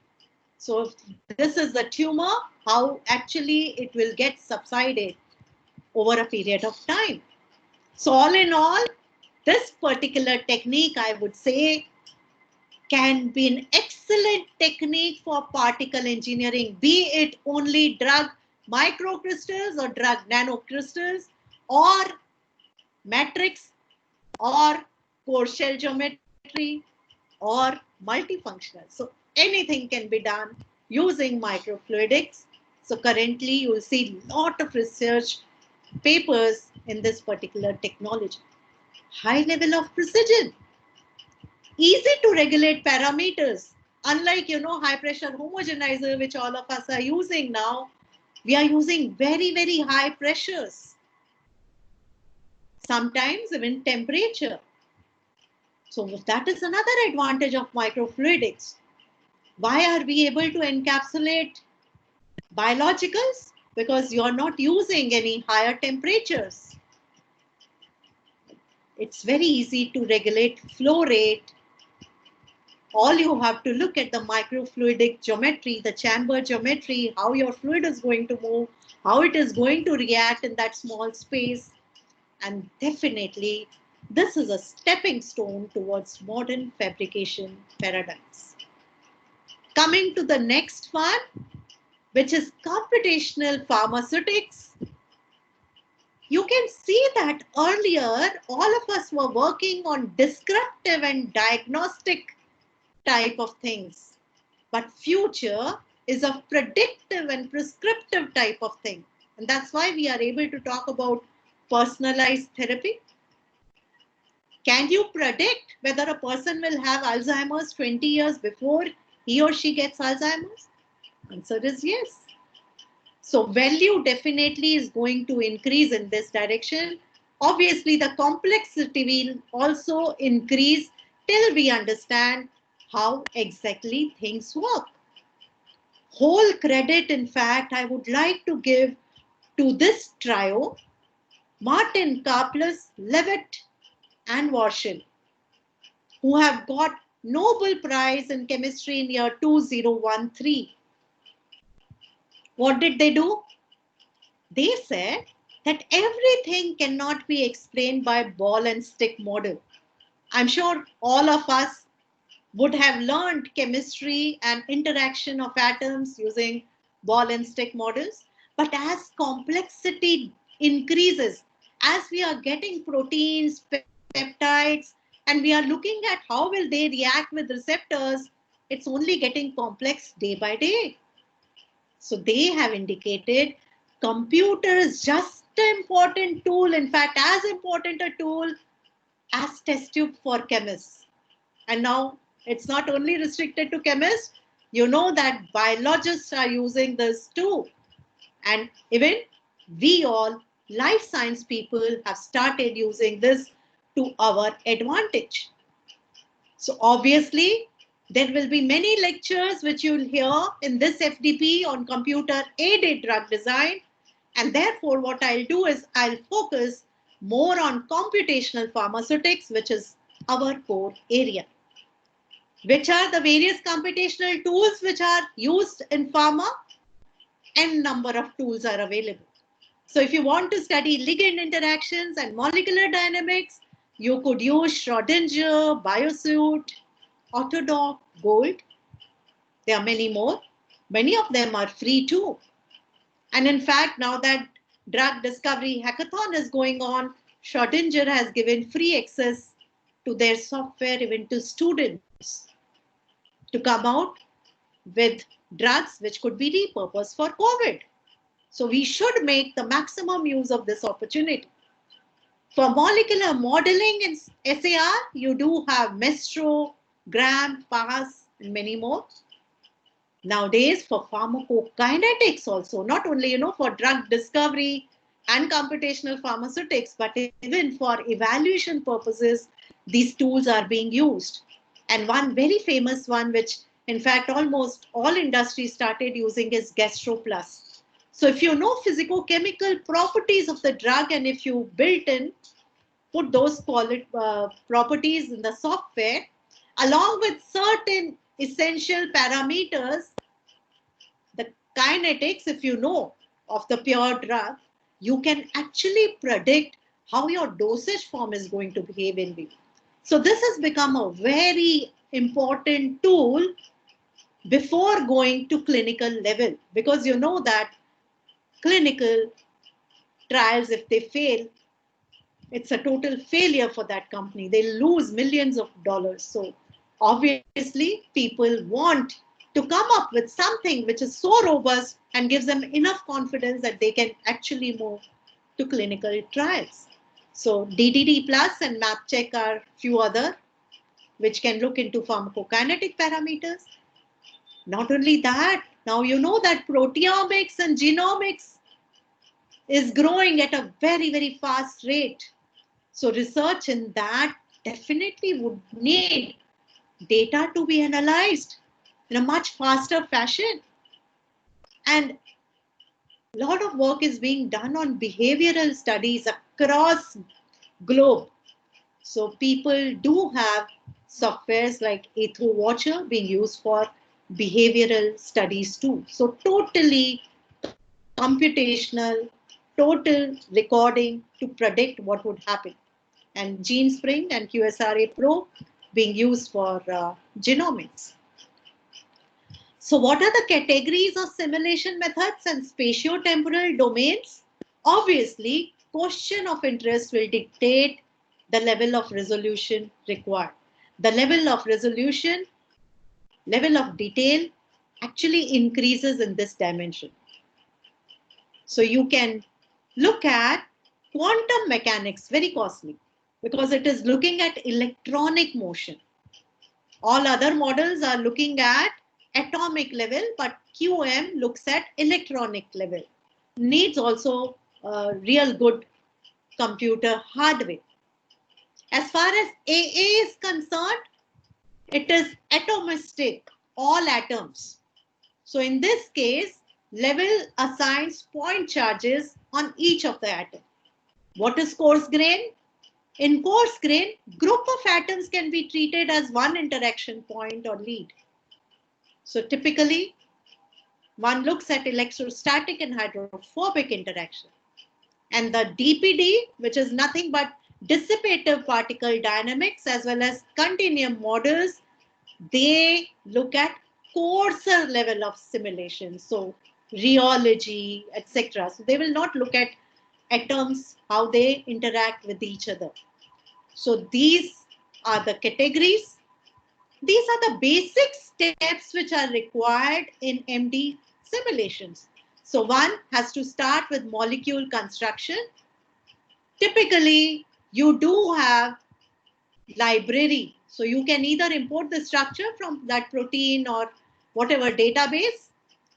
So this is the tumor, how actually it will get subsided over a period of time. So all in all, this particular technique, I would say, can be an excellent technique for particle engineering, be it only drug microcrystals or drug nanocrystals or matrix or core shell geometry or multifunctional. So anything can be done using microfluidics. So currently you will see a lot of research papers in this particular technology. High level of precision, easy to regulate parameters. Unlike, high pressure homogenizer, which all of us are using now, we are using very, very high pressures. Sometimes even temperature. So that is another advantage of microfluidics. Why are we able to encapsulate biologicals? Because you are not using any higher temperatures. It's very easy to regulate flow rate, All you have to look at the microfluidic geometry, the chamber geometry, how your fluid is going to move, how it is going to react in that small space. And definitely, this is a stepping stone towards modern fabrication paradigms. Coming to the next one, which is computational pharmaceutics. You can see that earlier, all of us were working on descriptive and diagnostic type of things. But future is a predictive and prescriptive type of thing. And that's why we are able to talk about personalized therapy. Can you predict whether a person will have Alzheimer's 20 years before he or she gets Alzheimer's? Answer is yes. So value definitely is going to increase in this direction. Obviously, the complexity will also increase till we understand how exactly things work. Whole credit, in fact, I would like to give to this trio, Martin Karplus, Levitt, and Warshil, who have got Nobel Prize in Chemistry in year 2013. What did they do? They said that everything cannot be explained by ball and stick model. I'm sure all of us would have learned chemistry and interaction of atoms using ball and stick models. But as complexity increases, as we are getting proteins, peptides, and we are looking at how will they react with receptors, it's only getting complex day by day. So they have indicated computer is just an important tool, in fact, as important a tool as test tube for chemists. And now it's not only restricted to chemists, you know that biologists are using this too. And even we all, life science people, have started using this to our advantage. So obviously, there will be many lectures which you'll hear in this FDP on computer-aided drug design. And therefore, what I'll do is I'll focus more on computational pharmaceutics, which is our core area. Which are the various computational tools which are used in pharma? N number of tools are available. So if you want to study ligand interactions and molecular dynamics, you could use Schrodinger, BioSuite, Autodoc, Gold. There are many more. Many of them are free too. And in fact, now that drug discovery hackathon is going on, Schrodinger has given free access to their software even to students to come out with drugs which could be repurposed for COVID. So we should make the maximum use of this opportunity. For molecular modeling and SAR, you do have Mestro, Gram, PAS, and many more. Nowadays, for pharmacokinetics also, not only, for drug discovery and computational pharmaceutics, but even for evaluation purposes, these tools are being used. And one very famous one, which in fact almost all industries started using, is GastroPlus. So if you know physicochemical properties of the drug, and if you put those properties in the software, along with certain essential parameters, the kinetics, if you know of the pure drug, you can actually predict how your dosage form is going to behave in vivo. So this has become a very important tool before going to clinical level, because you know that clinical trials, if they fail, it's a total failure for that company. They lose millions of dollars. So obviously, people want to come up with something which is so robust and gives them enough confidence that they can actually move to clinical trials. So DDD Plus and MapCheck are few other which can look into pharmacokinetic parameters. Not only that, now you know that proteomics and genomics is growing at a very, very fast rate. So research in that definitely would need data to be analyzed in a much faster fashion. And a lot of work is being done on behavioral studies across globe. So people do have softwares like A-Through Watcher being used for behavioral studies too. So totally computational, total recording to predict what would happen. And GeneSpring and QSRA Pro being used for genomics. So what are the categories of simulation methods and spatiotemporal domains? Obviously, question of interest will dictate the level of resolution required. The level of resolution, level of detail actually increases in this dimension. So you can look at quantum mechanics, very costly, because it is looking at electronic motion. All other models are looking at atomic level, but QM looks at electronic level. Needs also real good computer hardware. As far as AA is concerned, it is atomistic, all atoms. So in this case, level assigns point charges on each of the atoms. What is coarse grain? In coarse grain, group of atoms can be treated as one interaction point or lead. So typically, one looks at electrostatic and hydrophobic interaction. And the DPD, which is nothing but dissipative particle dynamics as well as continuum models, they look at coarser level of simulation. So rheology, etc. So they will not look at atoms, how they interact with each other. So these are the categories. These are the basic steps which are required in MD simulations. So one has to start with molecule construction. Typically, you do have library. So you can either import the structure from that protein or whatever database,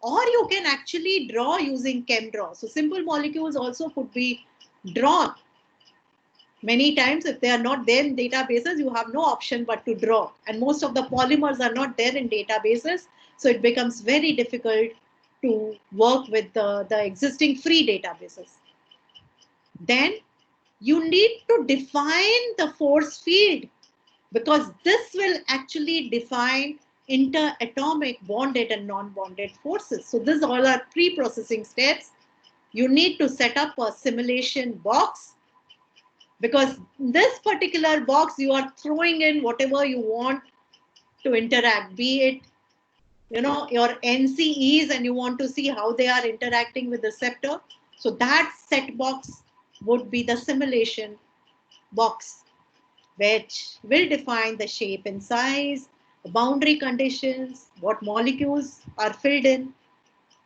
or you can actually draw using ChemDraw. So simple molecules also could be drawn. Many times, if they are not there in databases, you have no option but to draw. And most of the polymers are not there in databases. So it becomes very difficult to work with the existing free databases. Then you need to define the force field, because this will actually define interatomic bonded and non-bonded forces. So these all are pre-processing steps. You need to set up a simulation box, because this particular box you are throwing in whatever you want to interact, be it your NCEs and you want to see how they are interacting with the receptor. So that set box would be the simulation box, which will define the shape and size, boundary conditions, what molecules are filled in.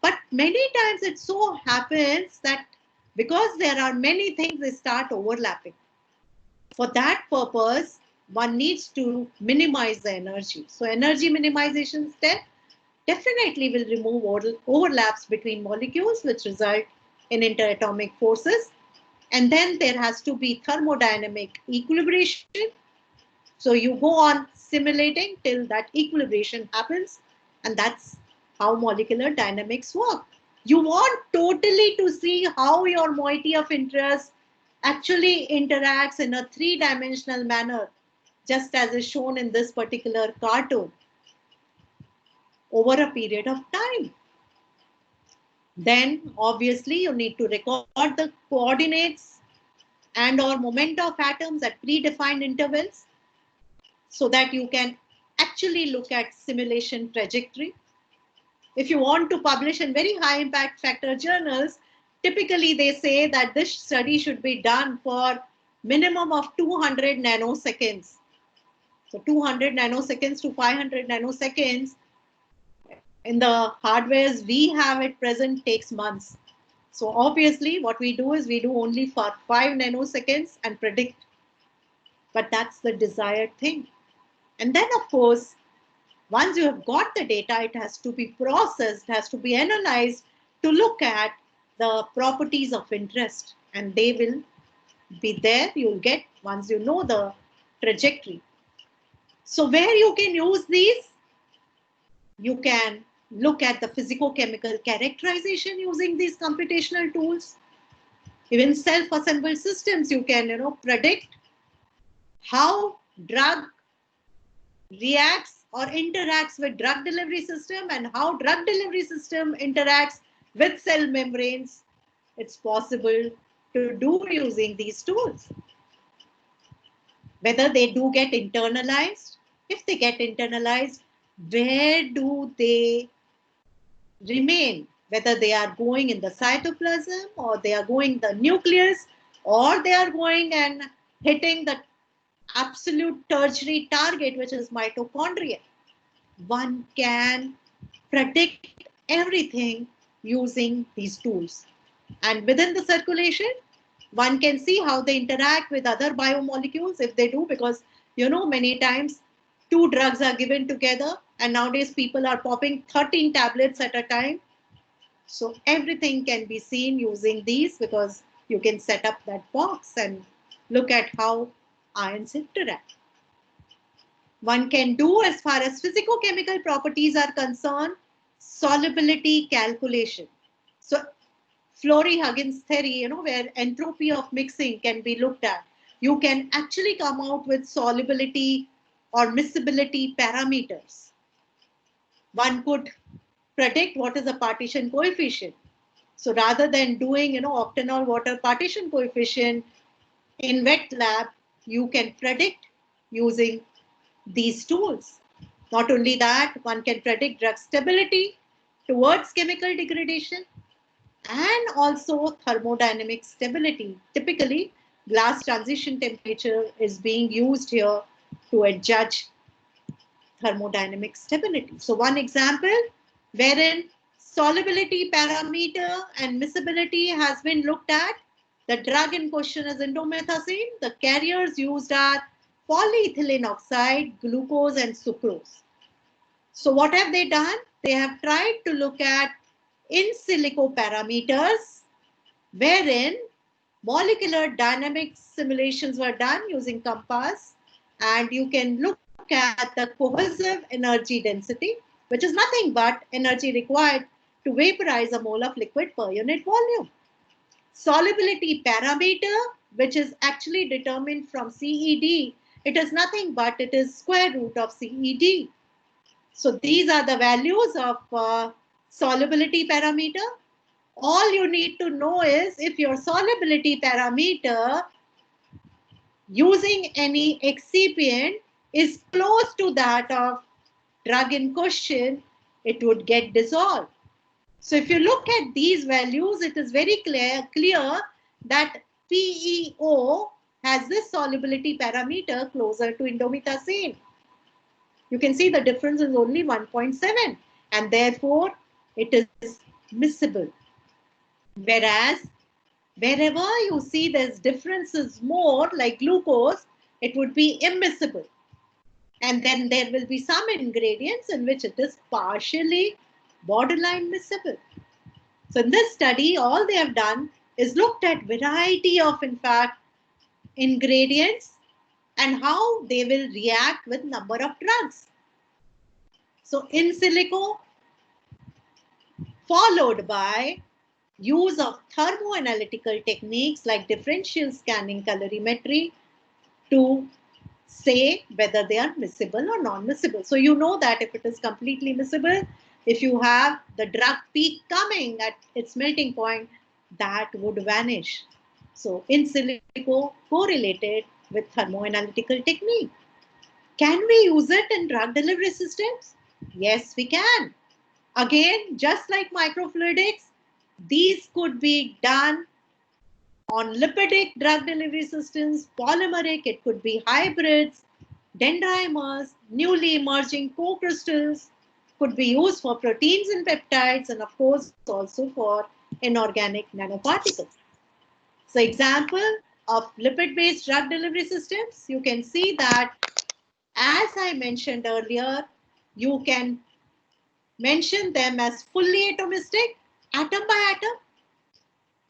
But many times it so happens that because there are many things, they start overlapping. For that purpose, one needs to minimize the energy. So energy minimization step definitely will remove overlaps between molecules, which result in interatomic forces. And then there has to be thermodynamic equilibration. So you go on simulating till that equilibration happens, and that's how molecular dynamics work. You want totally to see how your moiety of interest actually interacts in a three-dimensional manner, just as is shown in this particular cartoon, over a period of time. Then obviously you need to record the coordinates and or momenta of atoms at predefined intervals, so that you can actually look at simulation trajectory. If you want to publish in very high impact factor journals, typically they say that this study should be done for minimum of 200 nanoseconds. So 200 nanoseconds to 500 nanoseconds in the hardwares we have at present takes months. So obviously what we do is we do only for 5 nanoseconds and predict. But that's the desired thing. And then of course, once you have got the data, it has to be processed, has to be analyzed to look at the properties of interest, and they will be there. You'll get once you know the trajectory. So where you can use these, you can look at the physicochemical characterization using these computational tools. Even self-assembled systems, you can predict how drug reacts or interacts with drug delivery system and how drug delivery system interacts with cell membranes, it's possible to do using these tools. Whether they do get internalized, if they get internalized, where do they remain? Whether they are going in the cytoplasm or they are going the nucleus or they are going and hitting the absolute tertiary target, which is mitochondria. One can predict everything using these tools. And within the circulation, one can see how they interact with other biomolecules if they do, because many times 2 drugs are given together and nowadays people are popping 13 tablets at a time. So everything can be seen using these because you can set up that box and look at how ions interact. One can do, as far as physicochemical properties are concerned, solubility calculation. So Florey-Huggins theory, where entropy of mixing can be looked at. You can actually come out with solubility or miscibility parameters. One could predict what is a partition coefficient. So rather than doing, octanol water partition coefficient in wet lab, you can predict using these tools. Not only that, one can predict drug stability towards chemical degradation and also thermodynamic stability. Typically, glass transition temperature is being used here to judge thermodynamic stability. So one example wherein solubility parameter and miscibility has been looked at. The drug in question is indomethacin. The carriers used are polyethylene oxide, glucose and sucrose. So what have they done? They have tried to look at in silico parameters wherein molecular dynamics simulations were done using COMPASS, and you can look at the cohesive energy density, which is nothing but energy required to vaporize a mole of liquid per unit volume. Solubility parameter, which is actually determined from CED, it is nothing but it is square root of CED. So these are the values of solubility parameter. All you need to know is if your solubility parameter using any excipient is close to that of drug in question, it would get dissolved. So if you look at these values, it is very clear that PEO has this solubility parameter closer to indomethacin. You can see the difference is only 1.7 and therefore it is miscible. Whereas wherever you see there's differences more like glucose, it would be immiscible. And then there will be some ingredients in which it is partially borderline miscible. So in this study, all they have done is looked at variety of, in fact, ingredients and how they will react with number of drugs. So in silico, followed by use of thermoanalytical techniques like differential scanning colorimetry to say whether they are miscible or non-miscible. So you know that if it is completely miscible, if you have the drug peak coming at its melting point, that would vanish. So in silico correlated with thermoanalytical technique. Can we use it in drug delivery systems? Yes, we can. Again, just like microfluidics, these could be done on lipidic drug delivery systems, polymeric, it could be hybrids, dendrimers, newly emerging co-crystals, could be used for proteins and peptides, and of course also for inorganic nanoparticles. So example of lipid-based drug delivery systems, you can see that as I mentioned earlier, you can mention them as fully atomistic, atom by atom.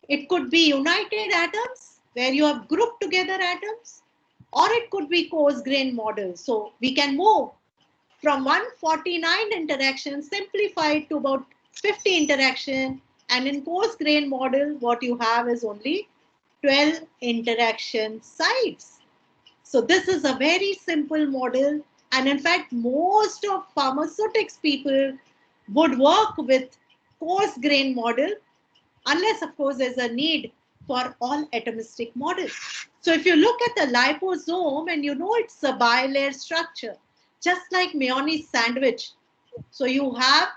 It could be united atoms where you have grouped together atoms, or it could be coarse-grained models. So we can move from 149 interactions simplified to about 50 interaction, and in coarse-grained model, what you have is only 12 interaction sites. So this is a very simple model And in fact, most of pharmaceutics people would work with coarse grain model, unless of course there's a need for all atomistic models. So if you look at the liposome, and you know it's a bilayer structure, just like mayonnaise sandwich. So you have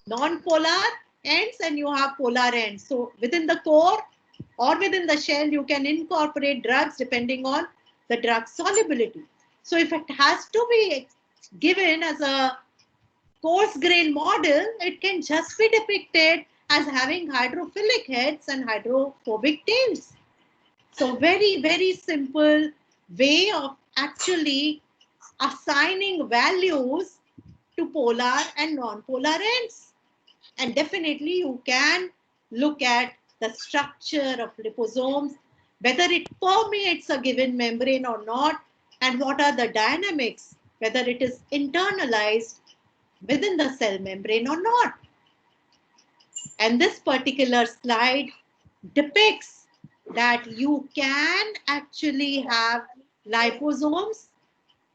non-polar ends and you have polar ends. So within the core or within the shell, you can incorporate drugs depending on the drug solubility. So if it has to be given as a coarse grain model, it can just be depicted as having hydrophilic heads and hydrophobic tails. So very, very simple way of actually assigning values to polar and non-polar ends. And definitely you can look at the structure of liposomes, whether it permeates a given membrane or not, and what are the dynamics, whether it is internalized within the cell membrane or not. And this particular slide depicts that you can actually have liposomes,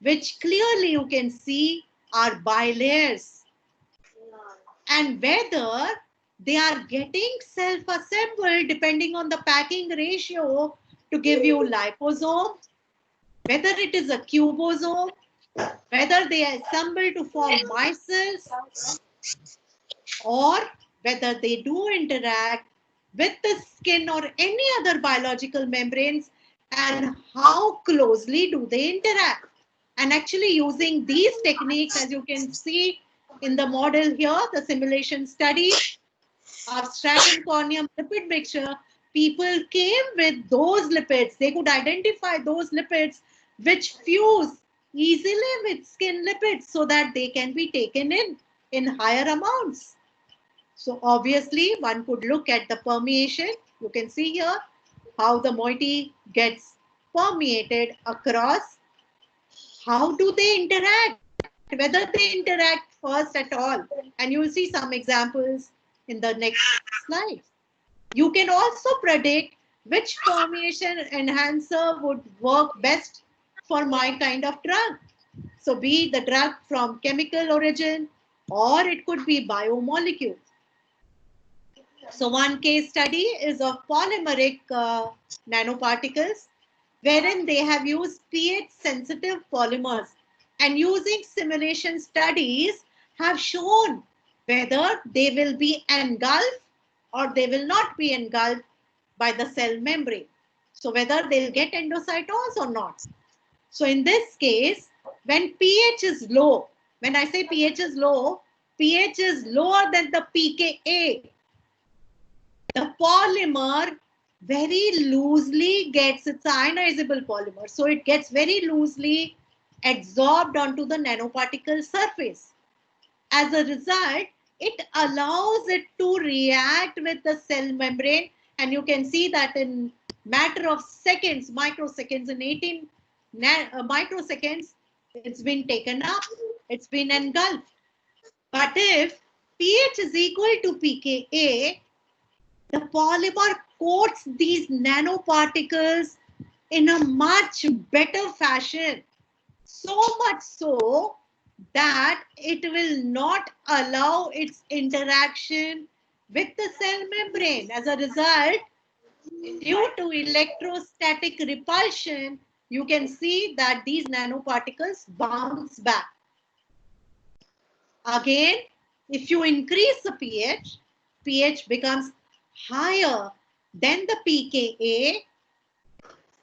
which clearly you can see are bilayers, and whether they are getting self-assembled depending on the packing ratio to give you liposome, whether it is a cubosome, whether they assemble to form micelles, or whether they do interact with the skin or any other biological membranes, and how closely do they interact. And actually using these techniques, as you can see in the model here, the simulation study of stratum corneum lipid mixture, people came with those lipids. They could identify those lipids which fuse easily with skin lipids so that they can be taken in higher amounts. So obviously one could look at the permeation. You can see here how the moiety gets permeated across. How do they interact? Whether they interact first at all. And you will see some examples in the next slide. You can also predict which permeation enhancer would work best for my kind of drug. So be the drug from chemical origin, or it could be biomolecule. So one case study is of polymeric nanoparticles, wherein they have used pH sensitive polymers, and using simulation studies have shown whether they will be engulfed or they will not be engulfed by the cell membrane. So whether they'll get endocytose or not. So in this case, when pH is low, when I say pH is low, pH is lower than the pKa. The polymer very loosely gets, it's ionizable polymer, so it gets very loosely adsorbed onto the nanoparticle surface. As a result, it allows it to react with the cell membrane, and you can see that in matter of seconds, microseconds, in 18 microseconds, it's been taken up, it's been engulfed. But if pH is equal to pKa, the polymer coats these nanoparticles in a much better fashion. So much so that it will not allow its interaction with the cell membrane. As a result, due to electrostatic repulsion, you can see that these nanoparticles bounce back. Again, if you increase the pH, pH becomes higher than the pKa.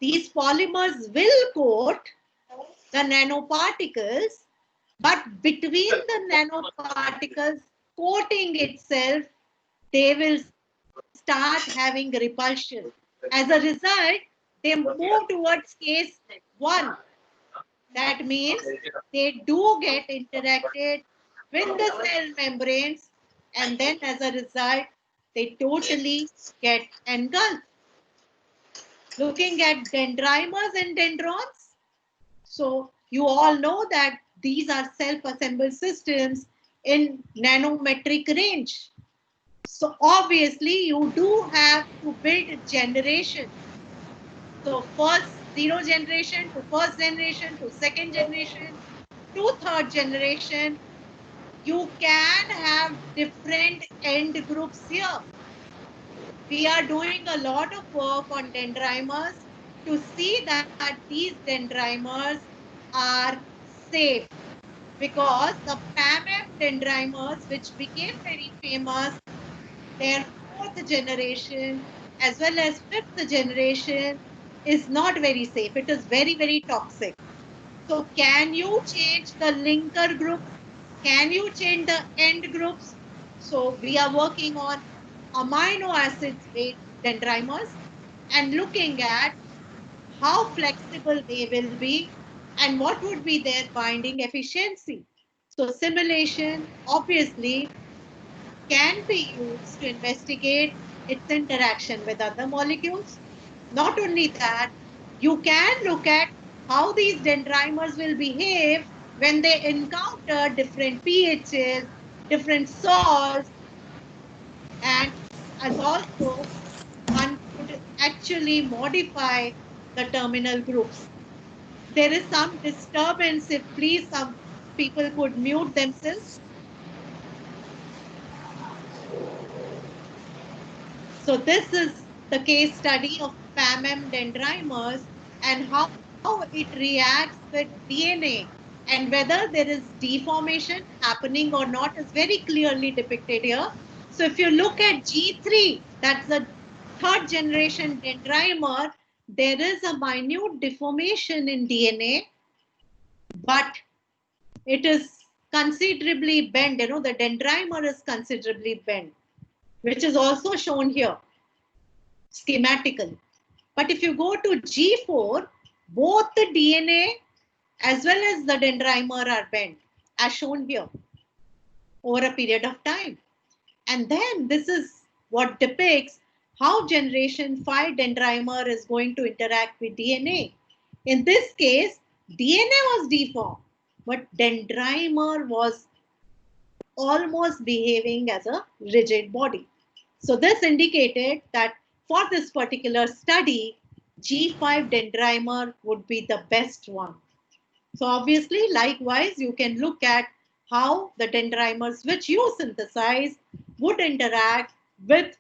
These polymers will coat the nanoparticles, but between the nanoparticles coating itself, they will start having repulsion. As a result, they move towards case 1. That means they do get interacted with the cell membranes, and then as a result, they totally get engulfed. Looking at dendrimers and dendrons. So you all know that these are self-assembled systems in nanometric range. So obviously you do have to build generation. So first zero generation to first generation to second generation to third generation. You can have different end groups here. We are doing a lot of work on dendrimers to see that these dendrimers are safe, because the PAMF dendrimers, which became very famous, their fourth generation as well as fifth generation, is not very safe. It is very, very toxic. So can you change the linker groups? Can you change the end groups? So we are working on amino acids based dendrimers and looking at how flexible they will be and what would be their binding efficiency. So simulation obviously can be used to investigate its interaction with other molecules. Not only that, you can look at how these dendrimers will behave when they encounter different pHs, different salts, and as also one could actually modify the terminal groups. There is some disturbance. If please some people could mute themselves. So this is the case study of PAMM dendrimers and how it reacts with DNA, and whether there is deformation happening or not is very clearly depicted here. So if you look at G3, that's the third generation dendrimer, there is a minute deformation in DNA, but it is considerably bent. You know, the dendrimer is considerably bent, which is also shown here schematically. But if you go to G4, both the DNA as well as the dendrimer are bent, as shown here, over a period of time. And then this is what depicts how generation 5 dendrimer is going to interact with DNA. In this case, DNA was deformed, but dendrimer was almost behaving as a rigid body. So this indicated that for this particular study, G5 dendrimer would be the best one. So obviously, likewise, you can look at how the dendrimers which you synthesize would interact with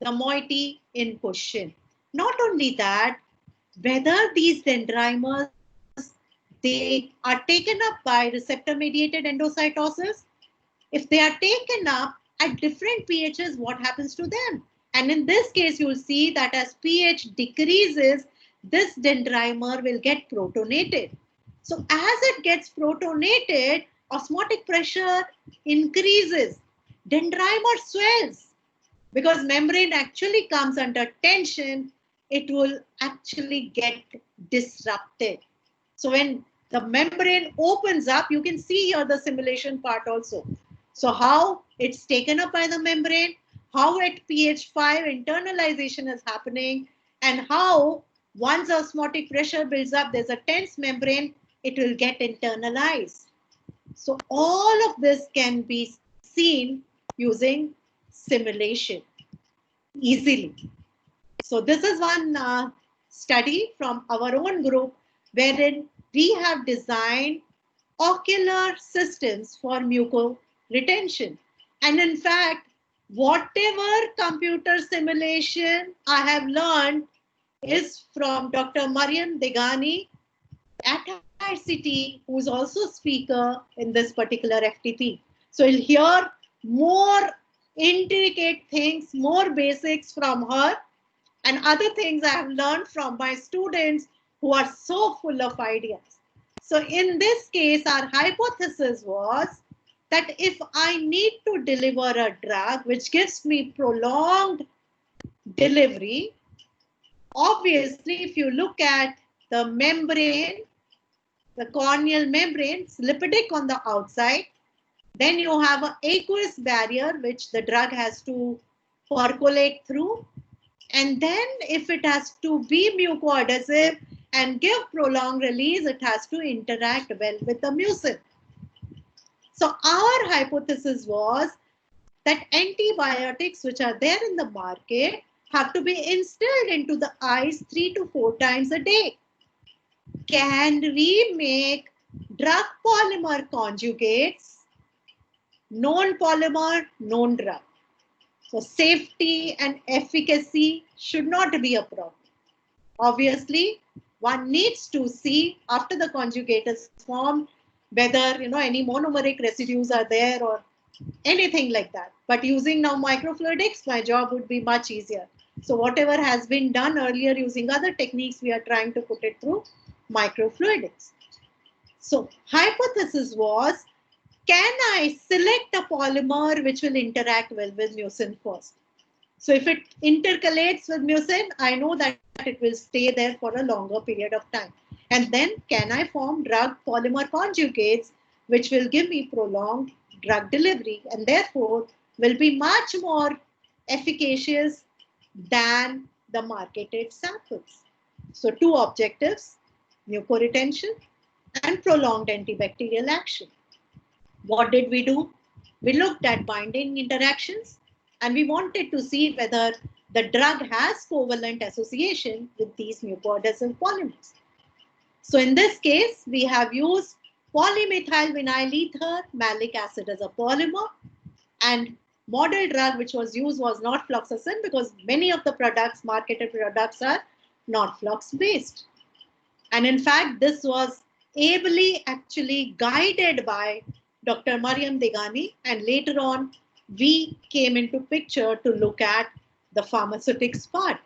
the moiety in question. Not only that, whether these dendrimers, they are taken up by receptor-mediated endocytosis. If they are taken up at different pHs, what happens to them? And in this case, you'll see that as pH decreases, this dendrimer will get protonated. So as it gets protonated, osmotic pressure increases. Dendrimer swells. Because membrane actually comes under tension, it will actually get disrupted. So when the membrane opens up, you can see here the simulation part also. So how it's taken up by the membrane, how at pH 5 internalization is happening, and how once osmotic pressure builds up, there's a tense membrane, it will get internalized. So all of this can be seen using simulation easily. So this is one study from our own group wherein we have designed ocular systems for muco retention. And in fact, whatever computer simulation I have learned is from Dr. Mariam Degani at ICT, who is also speaker in this particular FTP. So you'll hear more intricate things, more basics from her, and other things I have learned from my students who are so full of ideas. So in this case, our hypothesis was that if I need to deliver a drug which gives me prolonged delivery, obviously, if you look at the membrane, the corneal membrane, it's lipidic on the outside, then you have an aqueous barrier which the drug has to percolate through. And then if it has to be mucoadhesive and give prolonged release, it has to interact well with the mucin. So our hypothesis was that antibiotics which are there in the market have to be instilled into the eyes 3 to 4 times a day. can we make drug polymer conjugates, known polymer, known drug? So safety and efficacy should not be a problem. Obviously, one needs to see after the conjugate is formed whether any monomeric residues are there or anything like that. But using now microfluidics, my job would be much easier. So whatever has been done earlier using other techniques, we are trying to put it through microfluidics. So hypothesis was, can I select a polymer which will interact well with mucin first? So if it intercalates with mucin, I know that it will stay there for a longer period of time. And then can I form drug polymer conjugates which will give me prolonged drug delivery and therefore will be much more efficacious than the marketed samples. So two objectives, mucoretention and prolonged antibacterial action. What did we do? We looked at binding interactions and we wanted to see whether the drug has covalent association with these mucoadhesive polymers. So in this case, we have used polymethyl vinyl ether, malic acid as a polymer, and model drug which was used was not fluoxetine because many of the products, marketed products, are not flux based. And in fact, this was ably actually guided by Dr. Mariam Degani, and later on we came into picture to look at the pharmaceutics part.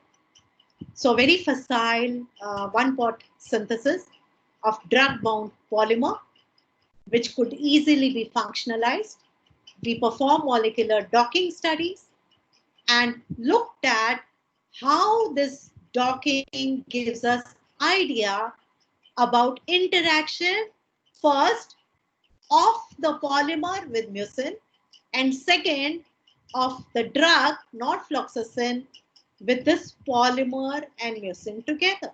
So very facile one-pot synthesis of drug-bound polymer, which could easily be functionalized. We performed molecular docking studies and looked at how this docking gives us idea about interaction first of the polymer with mucin and second of the drug, not fluoxetine, with this polymer and mucin together.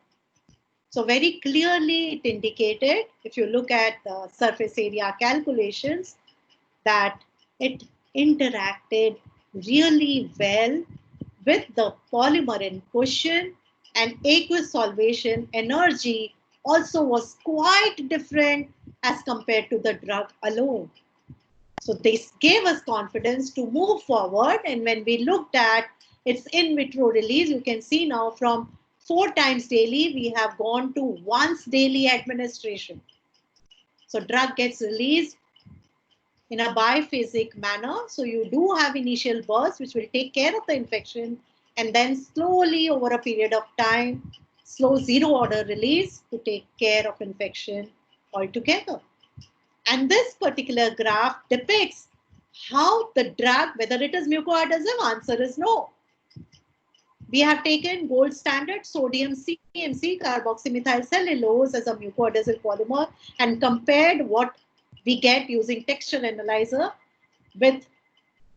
So very clearly it indicated, if you look at the surface area calculations, that it interacted really well with the polymer in question, and aqueous solvation energy also was quite different as compared to the drug alone. So this gave us confidence to move forward, and when we looked at its in vitro release, you can see now from 4 times daily, we have gone to once daily administration. So drug gets released in a biphasic manner. So you do have initial bursts which will take care of the infection, and then slowly over a period of time, slow zero order release to take care of infection altogether. And this particular graph depicts how the drug, whether it is mucoadhesive, answer is no. We have taken gold standard sodium CMC carboxymethyl cellulose as a mucoadhesive polymer and compared what we get using texture analyzer with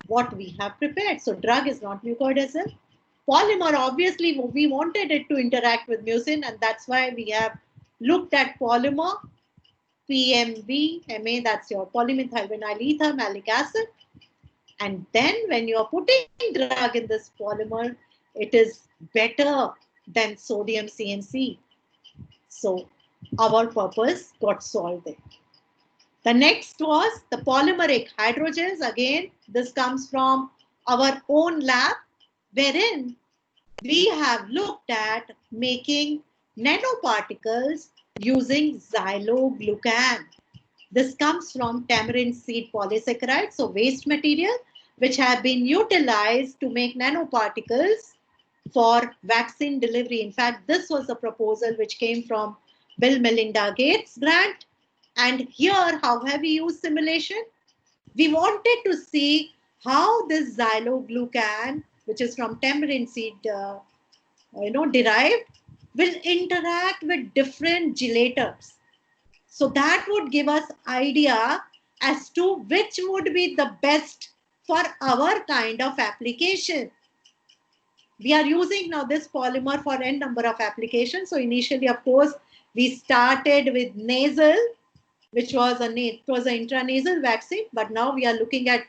what we have prepared. So drug is not mucoadhesive. Polymer, obviously, we wanted it to interact with mucin, and that's why we have looked at polymer, PMV, MA, that's your polymethyl vinyl ether, malic acid. And then when you are putting drug in this polymer, it is better than sodium CMC. So our purpose got solved there. The next was the polymeric hydrogels. Again, this comes from our own lab, wherein we have looked at making nanoparticles using xyloglucan. This comes from tamarind seed polysaccharide, so waste material, which have been utilized to make nanoparticles for vaccine delivery. In fact, this was a proposal which came from Bill Melinda Gates grant. And here, how have we used simulation? We wanted to see how this xyloglucan, which is from tamarind seed, derived, will interact with different gelators. So that would give us idea as to which would be the best for our kind of application. We are using now this polymer for n number of applications. So initially, of course, we started with nasal, which was an intranasal vaccine, but now we are looking at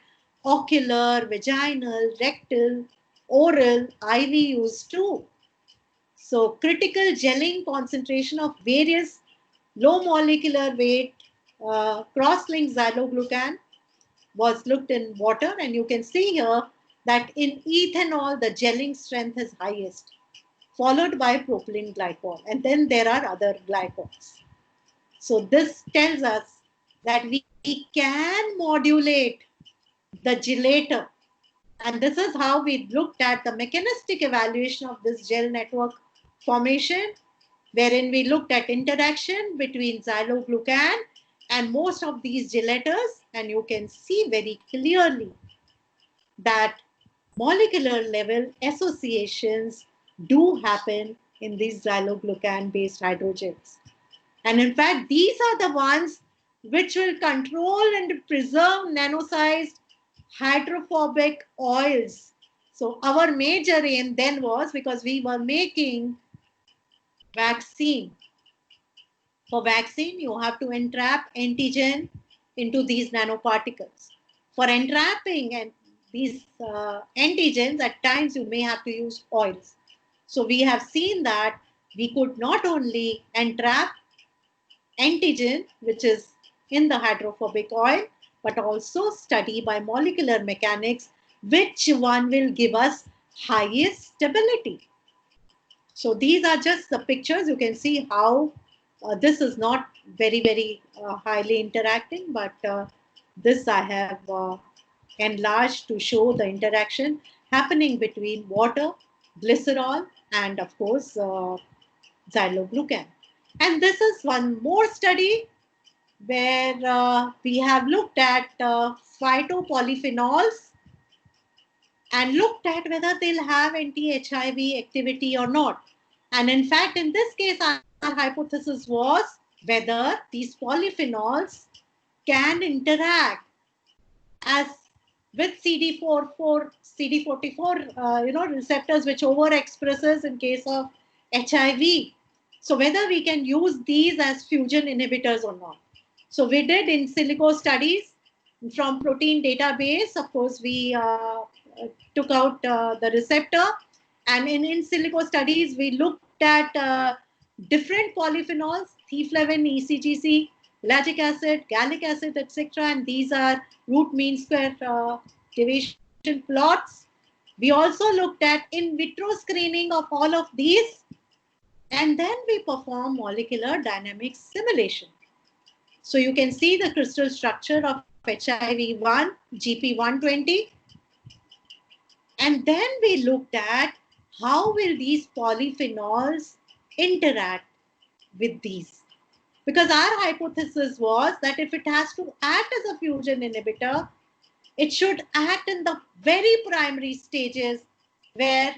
ocular, vaginal, rectal, oral, IV use too. So critical gelling concentration of various low molecular weight cross-linked xyloglucan was looked in water, and you can see here that in ethanol the gelling strength is highest, followed by propylene glycol, and then there are other glycols. So this tells us that we can modulate the gelator, and this is how we looked at the mechanistic evaluation of this gel network formation, wherein we looked at interaction between xyloglucan and most of these gelators, and you can see very clearly that molecular level associations do happen in these xyloglucan based hydrogels. And in fact, these are the ones which will control and preserve nano-sized hydrophobic oils. So our major aim then was, because we were making vaccine. For vaccine, you have to entrap antigen into these nanoparticles. For entrapping and these antigens, at times you may have to use oils. So we have seen that we could not only entrap antigen, which is in the hydrophobic oil, but also study by molecular mechanics which one will give us highest stability. So these are just the pictures. You can see how this is not very highly interacting, but this I have enlarged to show the interaction happening between water, glycerol, and of course xyloglucan. And this is one more study where we have looked at phytopolyphenols and looked at whether they'll have anti-HIV activity or not. And in fact, in this case, our hypothesis was whether these polyphenols can interact as with CD44 receptors, which overexpresses in case of HIV. So whether we can use these as fusion inhibitors or not. So we did in silico studies from protein database. Of course, we took out the receptor, and in silico studies, we looked at different polyphenols, thioflavin, ECGC, ellagic acid, gallic acid, etc. And these are root mean square deviation plots. We also looked at in vitro screening of all of these, and then we perform molecular dynamics simulation. So you can see the crystal structure of HIV1, GP120. And then we looked at how will these polyphenols interact with these. Because our hypothesis was that if it has to act as a fusion inhibitor, it should act in the very primary stages where,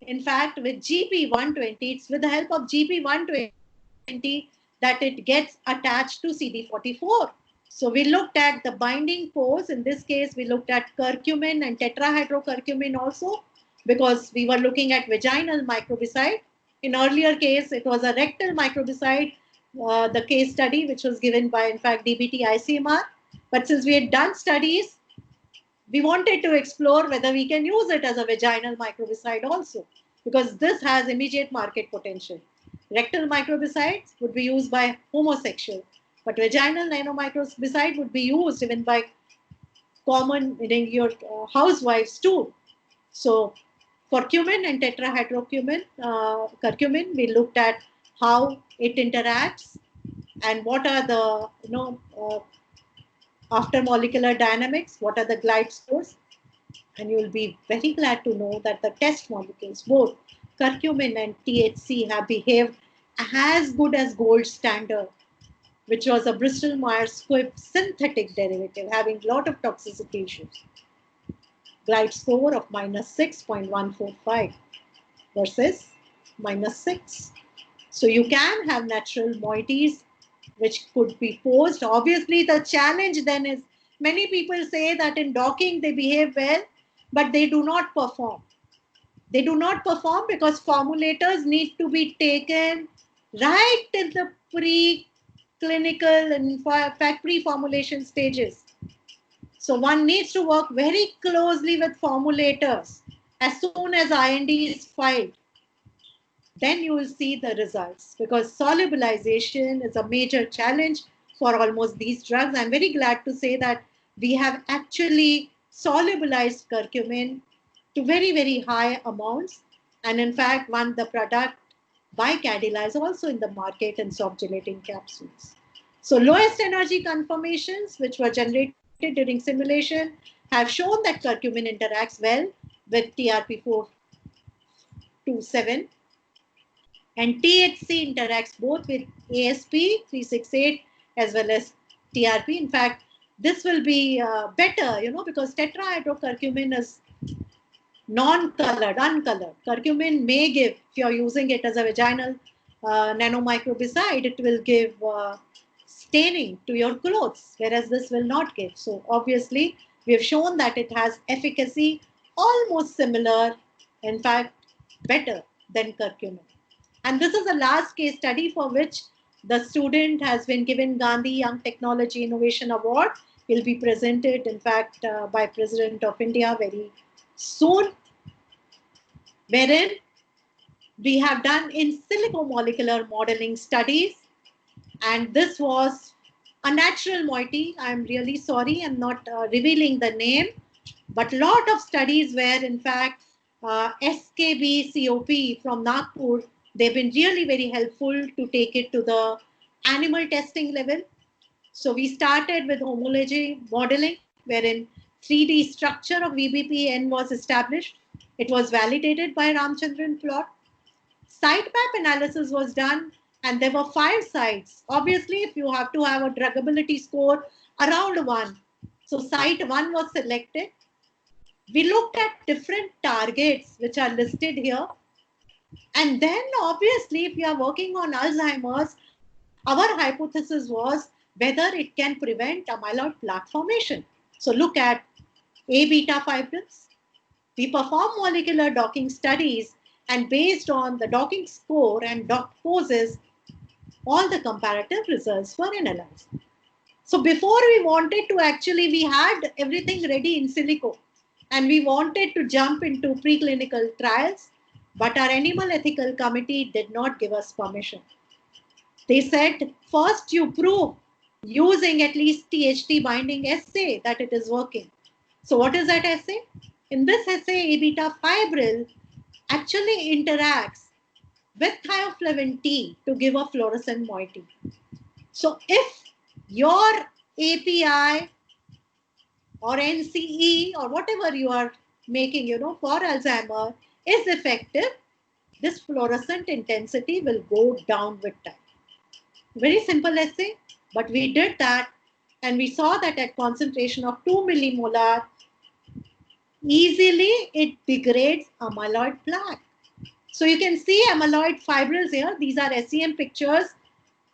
in fact, with GP120, it's with the help of GP120 that it gets attached to CD44. So we looked at the binding pose. In this case, we looked at curcumin and tetrahydrocurcumin also, because we were looking at vaginal microbicide. In earlier case, it was a rectal microbicide, the case study, which was given by, in fact, DBT ICMR. But since we had done studies, we wanted to explore whether we can use it as a vaginal microbicide also, because this has immediate market potential. Rectal microbicides would be used by homosexual, but vaginal nanomicrobicide would be used even by common your housewives too. So for cumin and tetrahydrocumin, curcumin, we looked at how it interacts and what are the after molecular dynamics, what are the glide scores. And you will be very glad to know that the test molecules, both curcumin and THC, have behaved as good as gold standard, which was a Bristol-Myers Squibb synthetic derivative having a lot of toxicity issues. Glide score of -6.145 versus -6. So you can have natural moieties which could be posed. Obviously, the challenge then is many people say that in docking they behave well, but they do not perform. They do not perform because formulators need to be taken right in the pre-clinical and in fact pre-formulation stages. So one needs to work very closely with formulators as soon as IND is filed. then you will see the results, because solubilization is a major challenge for almost these drugs. I'm very glad to say that we have actually solubilized curcumin to very, very high amounts. And in fact, the product by Cadila is also in the market in soft gelatin capsules. So lowest energy conformations, which were generated during simulation, have shown that curcumin interacts well with TRP427, and THC interacts both with ASP368 as well as TRP. In fact, this will be better, because tetrahydrocurcumin is non-colored, uncolored. Curcumin may give, if you're using it as a vaginal nanomicrobicide, it will give staining to your clothes, whereas this will not give. So obviously, we have shown that it has efficacy almost similar, in fact, better than curcumin. And this is a last case study for which the student has been given Gandhi Young Technology Innovation Award. Will be presented, in fact, by President of India very soon, wherein we have done in silico molecular modeling studies. And this was a natural moiety. I'm really sorry, I'm not revealing the name, but a lot of studies where, in fact, SKB COP from Nagpur, they've been really very helpful to take it to the animal testing level. So we started with homology modeling, wherein 3D structure of VBPN was established. It was validated by Ramchandran plot. Site map analysis was done, and there were 5 sites. Obviously, if you have to have a druggability score around 1, so site 1 was selected. We looked at different targets which are listed here. And then obviously, if you are working on Alzheimer's, our hypothesis was whether it can prevent amyloid plaque formation. So look at A-beta fibrils. We perform molecular docking studies, and based on the docking score and dock poses, all the comparative results were analyzed. So before we had everything ready in silico, and we wanted to jump into preclinical trials, but our animal ethical committee did not give us permission. They said, first you prove using at least THT binding assay that it is working. So what is that assay? In this assay, A-beta fibril actually interacts with thioflavin T to give a fluorescent moiety. So if your API or NCE or whatever you are making, for Alzheimer is effective, this fluorescent intensity will go down with time. Very simple assay, but we did that, and we saw that at concentration of 2 millimolar, easily it degrades amyloid plaque. So you can see amyloid fibrils here. These are SEM pictures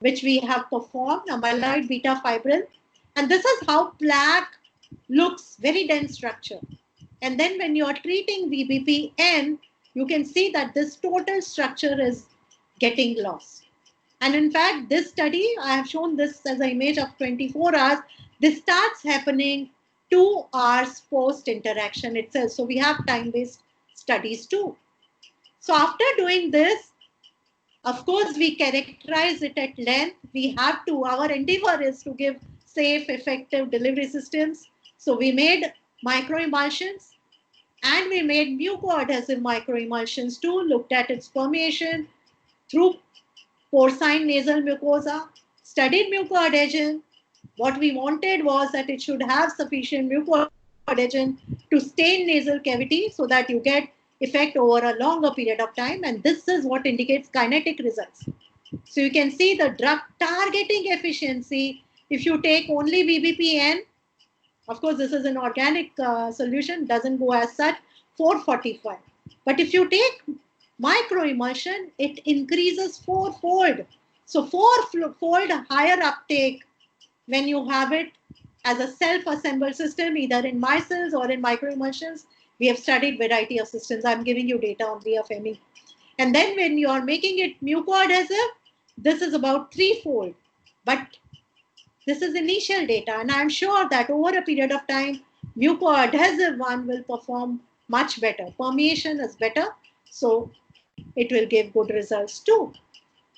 which we have performed, amyloid beta fibril. And this is how plaque looks, very dense structure. And then when you are treating VBPN, you can see that this total structure is getting lost. And in fact, this study, I have shown this as an image of 24 hours. This starts happening 2 hours post interaction itself. So we have time-based studies too. So after doing this, of course, we characterize it at length. We have to, our endeavor is to give safe, effective delivery systems. So we made microemulsions, and we made mucoadhesive microemulsions too, looked at its permeation through porcine nasal mucosa, studied mucoadhesion. What we wanted was that it should have sufficient mucoadhesion to stain nasal cavity so that you get effect over a longer period of time. And this is what indicates kinetic results. So you can see the drug targeting efficiency. If you take only VBPN, of course, this is an organic solution, doesn't go as such, 445. But if you take microemulsion, it increases 4-fold. So 4-fold higher uptake when you have it as a self-assembled system, either in micelles or in microemulsions. We have studied variety of systems. I'm giving you data on BFME. And then when you are making it mucoadhesive, this is about 3-fold. But this is initial data, and I'm sure that over a period of time, mucoadhesive one will perform much better. Permeation is better. So it will give good results too.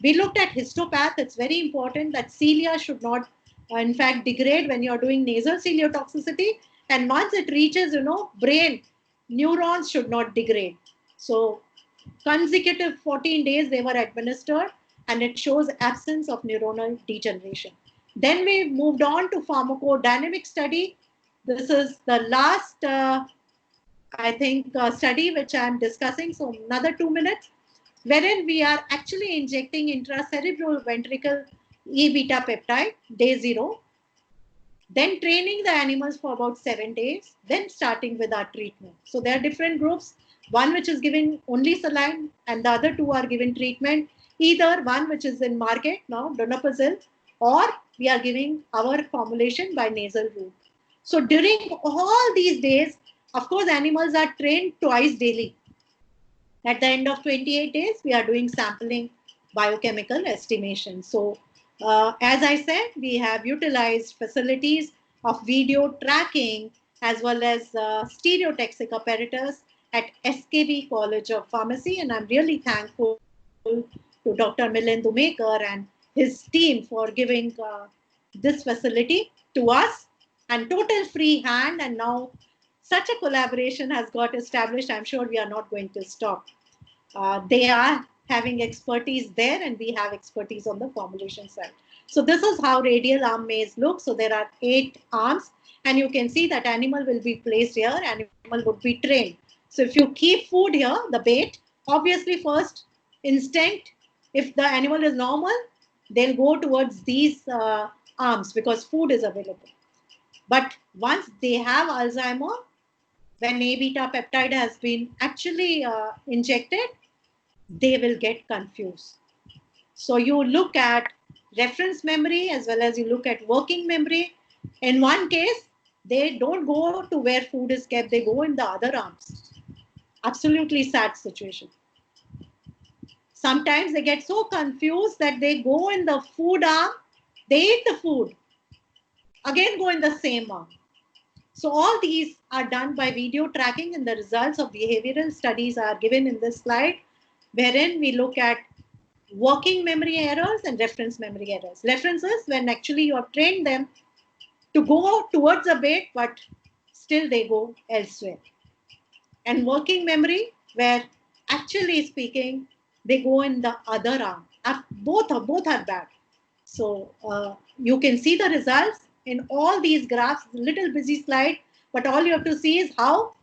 We looked at histopath. It's very important that cilia should not, in fact, degrade when you're doing nasal ciliotoxicity. And once it reaches, brain, neurons should not degrade. So consecutive 14 days they were administered, and it shows absence of neuronal degeneration. Then we moved on to pharmacodynamic study. This is the last, study which I'm discussing. So another 2 minutes, wherein we are actually injecting intracerebral ventricle E-beta peptide, day 0, then training the animals for about 7 days, then starting with our treatment. So there are different groups, one which is given only saline, and the other 2 are given treatment, either one which is in market now, donepezil, or we are giving our formulation by nasal route. So during all these days, of course, animals are trained twice daily. At the end of 28 days, we are doing sampling biochemical estimation. So as I said, we have utilized facilities of video tracking as well as stereotaxic apparatus at SKB College of Pharmacy. And I'm really thankful to Dr. Milind Umekar and his team for giving this facility to us, and total free hand. And now such a collaboration has got established. I'm sure we are not going to stop. They are having expertise there, and we have expertise on the formulation side. So this is how radial arm maze looks. So there are 8 arms, and you can see that animal will be placed here, animal would be trained. So if you keep food here, the bait, obviously first instinct, if the animal is normal, they'll go towards these arms because food is available. But once they have Alzheimer, when A-beta peptide has been actually injected, they will get confused. So you look at reference memory as well as you look at working memory. In one case, they don't go to where food is kept, they go in the other arms. Absolutely sad situation. Sometimes they get so confused that they go in the food arm, they eat the food, again go in the same arm. So all these are done by video tracking, and the results of behavioral studies are given in this slide, wherein we look at working memory errors and reference memory errors. References, when actually you have trained them to go towards a bait, but still they go elsewhere. And working memory, where actually speaking, they go in the other arm. Both are bad. So you can see the results in all these graphs. Little busy slide, but all you have to see is how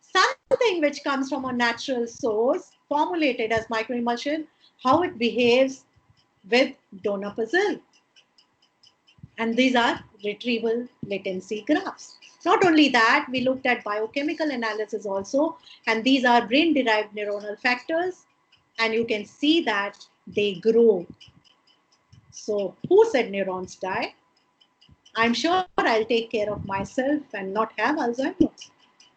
something which comes from a natural source, formulated as microemulsion, how it behaves with donepezil. And these are retrieval latency graphs. Not only that, we looked at biochemical analysis also, and these are brain-derived neuronal factors, and you can see that they grow. So who said neurons die? I'm sure I'll take care of myself and not have Alzheimer's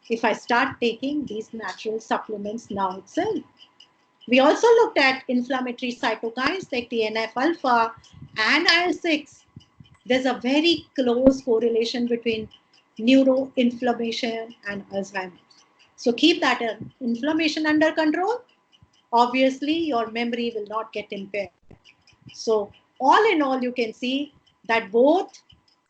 if I start taking these natural supplements now itself. We also looked at inflammatory cytokines like TNF-alpha and IL-6. There's a very close correlation between neuroinflammation and Alzheimer's. So keep that inflammation under control. Obviously, your memory will not get impaired. So all in all, you can see that both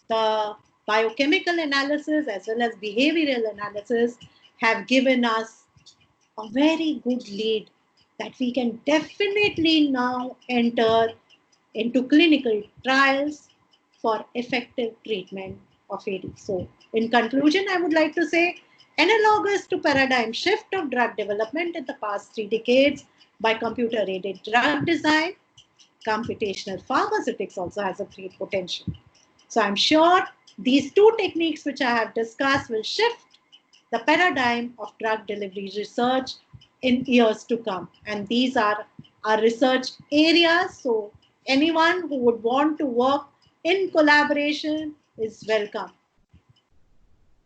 the biochemical analysis as well as behavioral analysis have given us a very good lead that we can definitely now enter into clinical trials for effective treatment of AD. So in conclusion, I would like to say, analogous to paradigm shift of drug development in the past 3 decades by computer-aided drug design, computational pharmaceutics also has a great potential. So I'm sure these 2 techniques which I have discussed will shift the paradigm of drug delivery research in years to come. And these are our research areas. So anyone who would want to work in collaboration is welcome.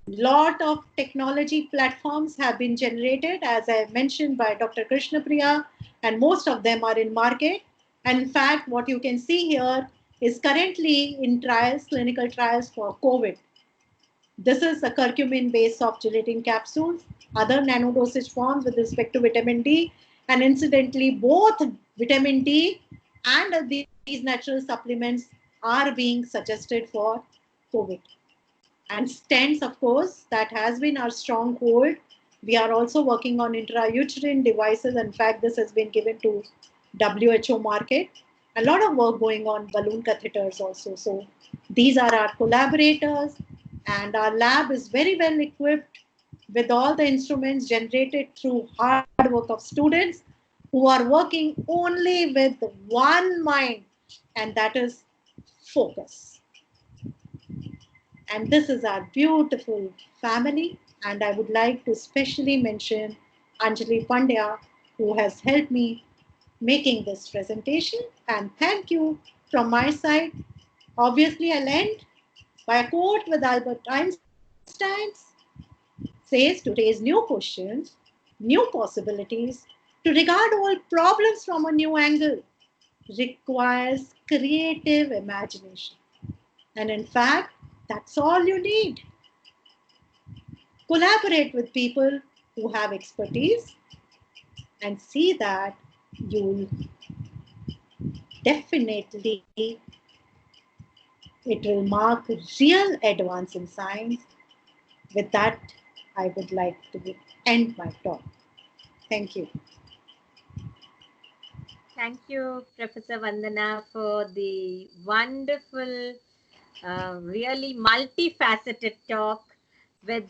Lot of technology platforms have been generated, as I mentioned by Dr. Krishnapriya, and most of them are in market. And in fact, what you can see here is currently in trials, clinical trials for COVID. This is the curcumin-based soft gelatin capsules, other nanodosage forms with respect to vitamin D, And incidentally, both vitamin D and these natural supplements are being suggested for COVID. And stents, of course, that has been our stronghold. We are also working on intrauterine devices. In fact, this has been given to WHO market. A lot of work going on balloon catheters also. So these are our collaborators, and our lab is very well equipped with all the instruments generated through hard work of students who are working only with one mind, and that is focus. And this is our beautiful family. And I would like to especially mention Anjali Pandya, who has helped me making this presentation. And thank you from my side. Obviously, I'll end by a quote with Albert Einstein. Says to raise new questions, new possibilities, to regard all problems from a new angle requires creative imagination. And in fact, that's all you need. Collaborate with people who have expertise and see that you'll definitely, it will mark real advance in science. With that, I would like to end my talk. Thank you. Thank you, Professor Vandana, for the wonderful, really multifaceted talk with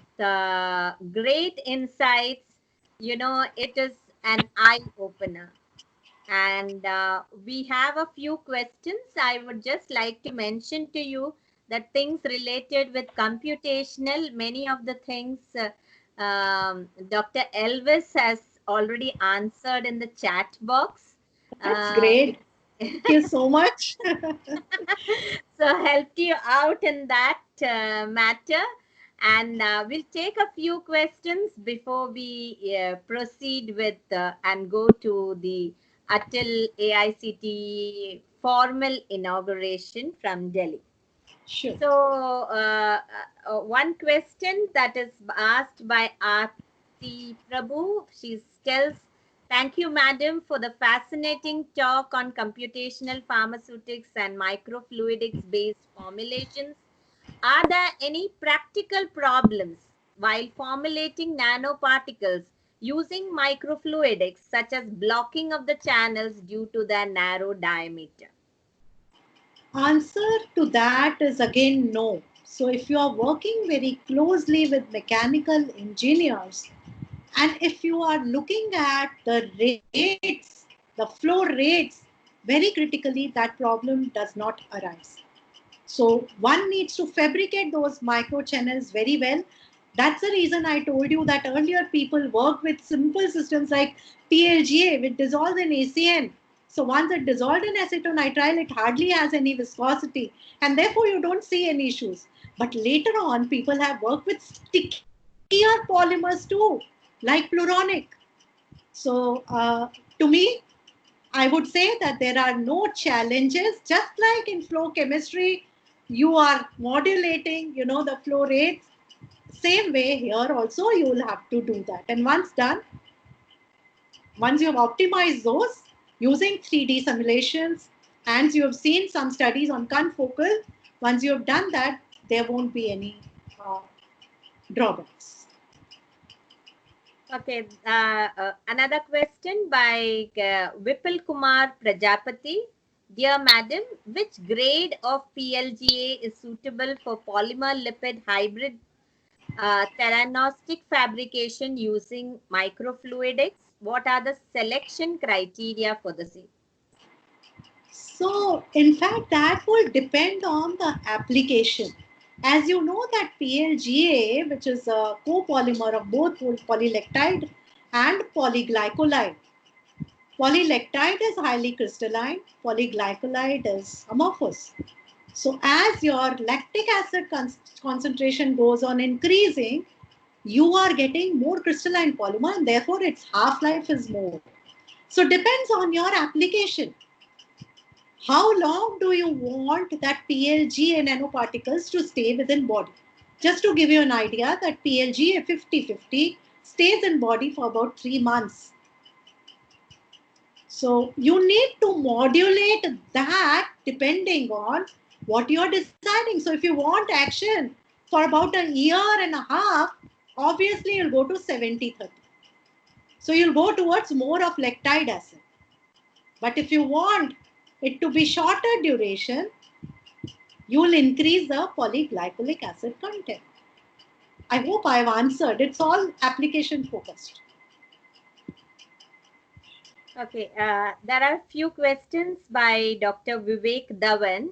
great insights. You know, it is an eye opener. And we have a few questions. I would just like to mention to you that things related with computational, many of the things Dr. Elvis has already answered in the chat box. That's great. Thank you so much. So helped you out in that matter. And we'll take a few questions before we proceed with and go to the Atal AICT formal inauguration from Delhi. Sure. So one question that is asked by Aarti Prabhu, she tells, thank you, madam, for the fascinating talk on computational pharmaceutics and microfluidics-based formulations. Are there any practical problems while formulating nanoparticles using microfluidics, such as blocking of the channels due to their narrow diameter? Answer to that is again no. So if you are working very closely with mechanical engineers, and if you are looking at the rates, the flow rates, very critically, that problem does not arise. So one needs to fabricate those microchannels very well. That's the reason I told you that earlier people work with simple systems like PLGA, which dissolves in ACN. So once it dissolved in acetonitrile, it hardly has any viscosity, and therefore you don't see any issues. But later on, people have worked with stickier polymers too, like pluronic. So to me, I would say that there are no challenges. Just like in flow chemistry, you are modulating, the flow rates. Same way here also, you will have to do that. And once done, once you have optimized those using 3D simulations, and you have seen some studies on confocal, once you have done that, there won't be any drawbacks. Okay, another question by Vipul Kumar Prajapati. Dear madam, which grade of PLGA is suitable for polymer lipid hybrid theranostic fabrication using microfluidics? What are the selection criteria for the same? So, in fact, that will depend on the application. As you know that PLGA, which is a copolymer of both polylactide and polyglycolide. Polylactide is highly crystalline, polyglycolide is amorphous. So as your lactic acid concentration goes on increasing, you are getting more crystalline polymer, and therefore its half-life is more. So depends on your application. How long do you want that PLGA nanoparticles to stay within body? Just to give you an idea, that PLGA 5050 stays in body for about 3 months. So you need to modulate that depending on what you're deciding. So if you want action for about a year and a half, obviously you'll go to 70-30. So you'll go towards more of lactide acid. But if you want it to be shorter duration, you'll increase the polyglycolic acid content. I hope I've answered. It's all application focused. Okay, there are a few questions by Dr. Vivek Dhawan.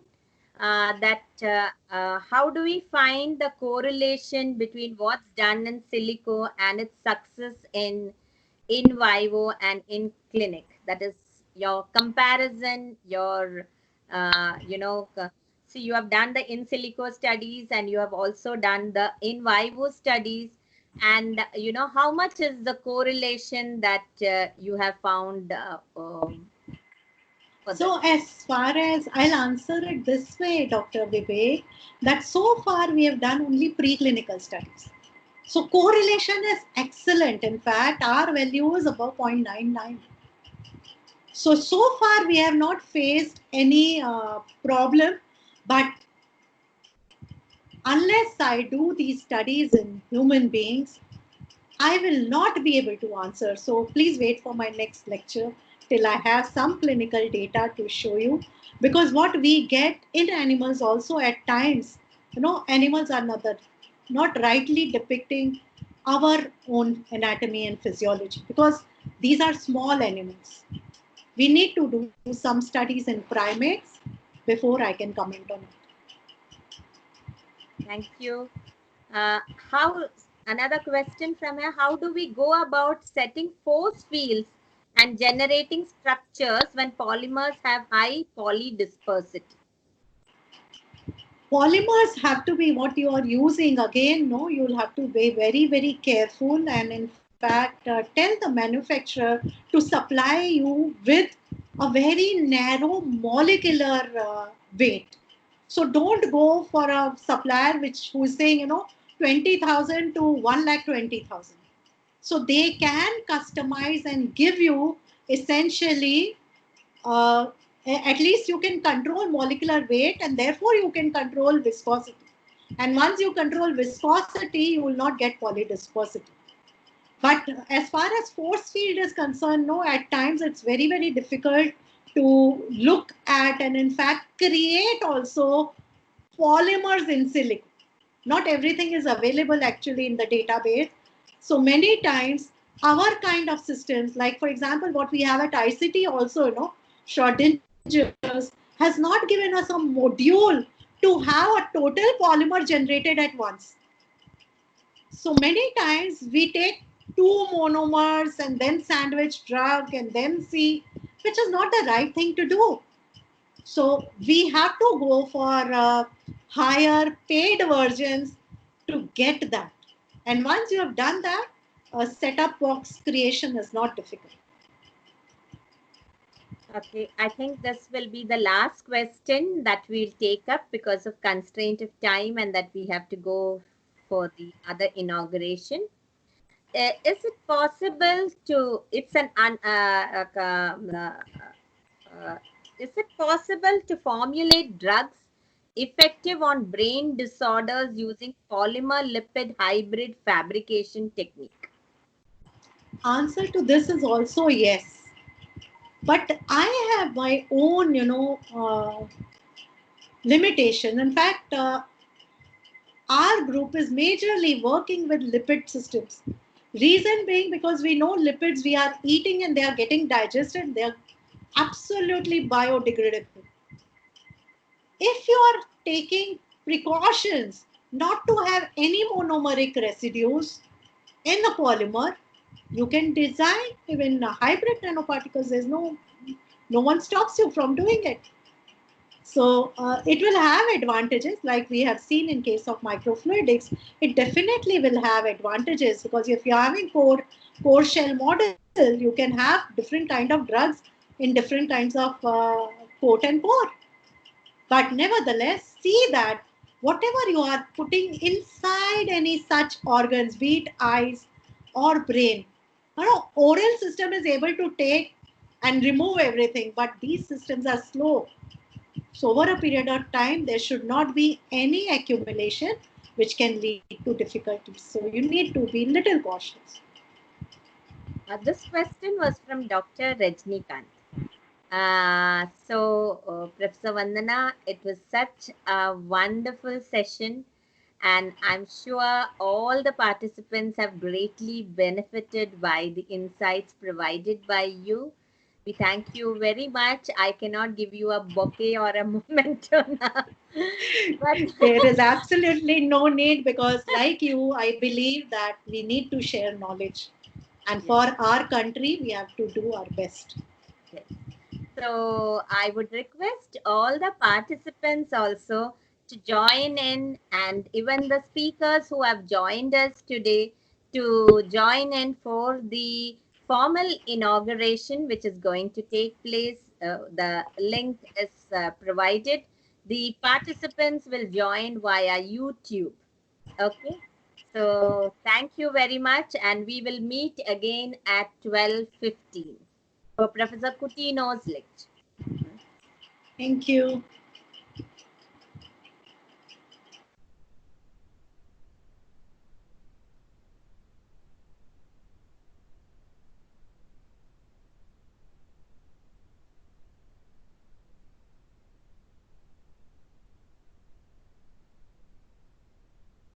How do we find the correlation between what's done in silico and its success in vivo and in clinic? That is your comparison, your, so you have done the in silico studies and you have also done the in vivo studies. And, how much is the correlation that you have found? So as far as I'll answer it this way, Dr. Vivek, that so far we have done only preclinical studies. So correlation is excellent. In fact, our value is above 0.99. So far we have not faced any problem, but unless I do these studies in human beings, I will not be able to answer. So please wait for my next lecture till I have some clinical data to show you. Because what we get in animals also at times, animals are not rightly depicting our own anatomy and physiology because these are small animals. We need to do some studies in primates before I can comment on it. Thank you. Another question from here, how do we go about setting force fields and generating structures when polymers have high polydispersity? Polymers have to be what you are using. Again, no, you'll have to be very, very careful and in fact tell the manufacturer to supply you with a very narrow molecular weight. So don't go for a supplier who is saying, 20,000 to 1,20,000. So they can customize and give you essentially, at least you can control molecular weight and therefore you can control viscosity. And once you control viscosity, you will not get polydispersity. But as far as force field is concerned, no, at times it's very, very difficult to look at and in fact create also polymers in silico. Not everything is available actually in the database. So many times our kind of systems, like for example, what we have at ICT also, Schrödinger's has not given us a module to have a total polymer generated at once. So many times we take 2 monomers and then sandwich drug and then see, which is not the right thing to do. So we have to go for higher paid versions to get that. And once you have done that, a setup box creation is not difficult. Okay, I think this will be the last question that we'll take up because of constraint of time and that we have to go for the other inauguration. Is it possible to, is it possible to formulate drugs effective on brain disorders using polymer lipid hybrid fabrication technique? Answer to this is also yes. But I have my own, limitation. In fact, our group is majorly working with lipid systems. Reason being because we know lipids we are eating and they are getting digested. They are absolutely biodegradable. If you are taking precautions not to have any monomeric residues in the polymer, you can design even hybrid nanoparticles. There's no one stops you from doing it. So it will have advantages like we have seen in case of microfluidics. It definitely will have advantages because if you're having core shell model, you can have different kind of drugs in different kinds of coat and pore. But nevertheless, see that whatever you are putting inside any such organs, be it eyes or brain, oral system is able to take and remove everything. But these systems are slow. So over a period of time, there should not be any accumulation which can lead to difficulties. So you need to be little cautious. This question was from Dr. Rajnikant. Professor Vandana, it was such a wonderful session, and I'm sure all the participants have greatly benefited by the insights provided by you. We thank you very much. I cannot give you a bouquet or a memento now. But There is absolutely no need, because like you, I believe that we need to share knowledge. And for our country, we have to do our best. yes. So I would request all the participants also to join in, and even the speakers who have joined us today to join in for the formal inauguration, which is going to take place. The link is provided. The participants will join via YouTube. Okay. So thank you very much, and we will meet again at 12:15 for Professor Coutinho's lecture. Thank you.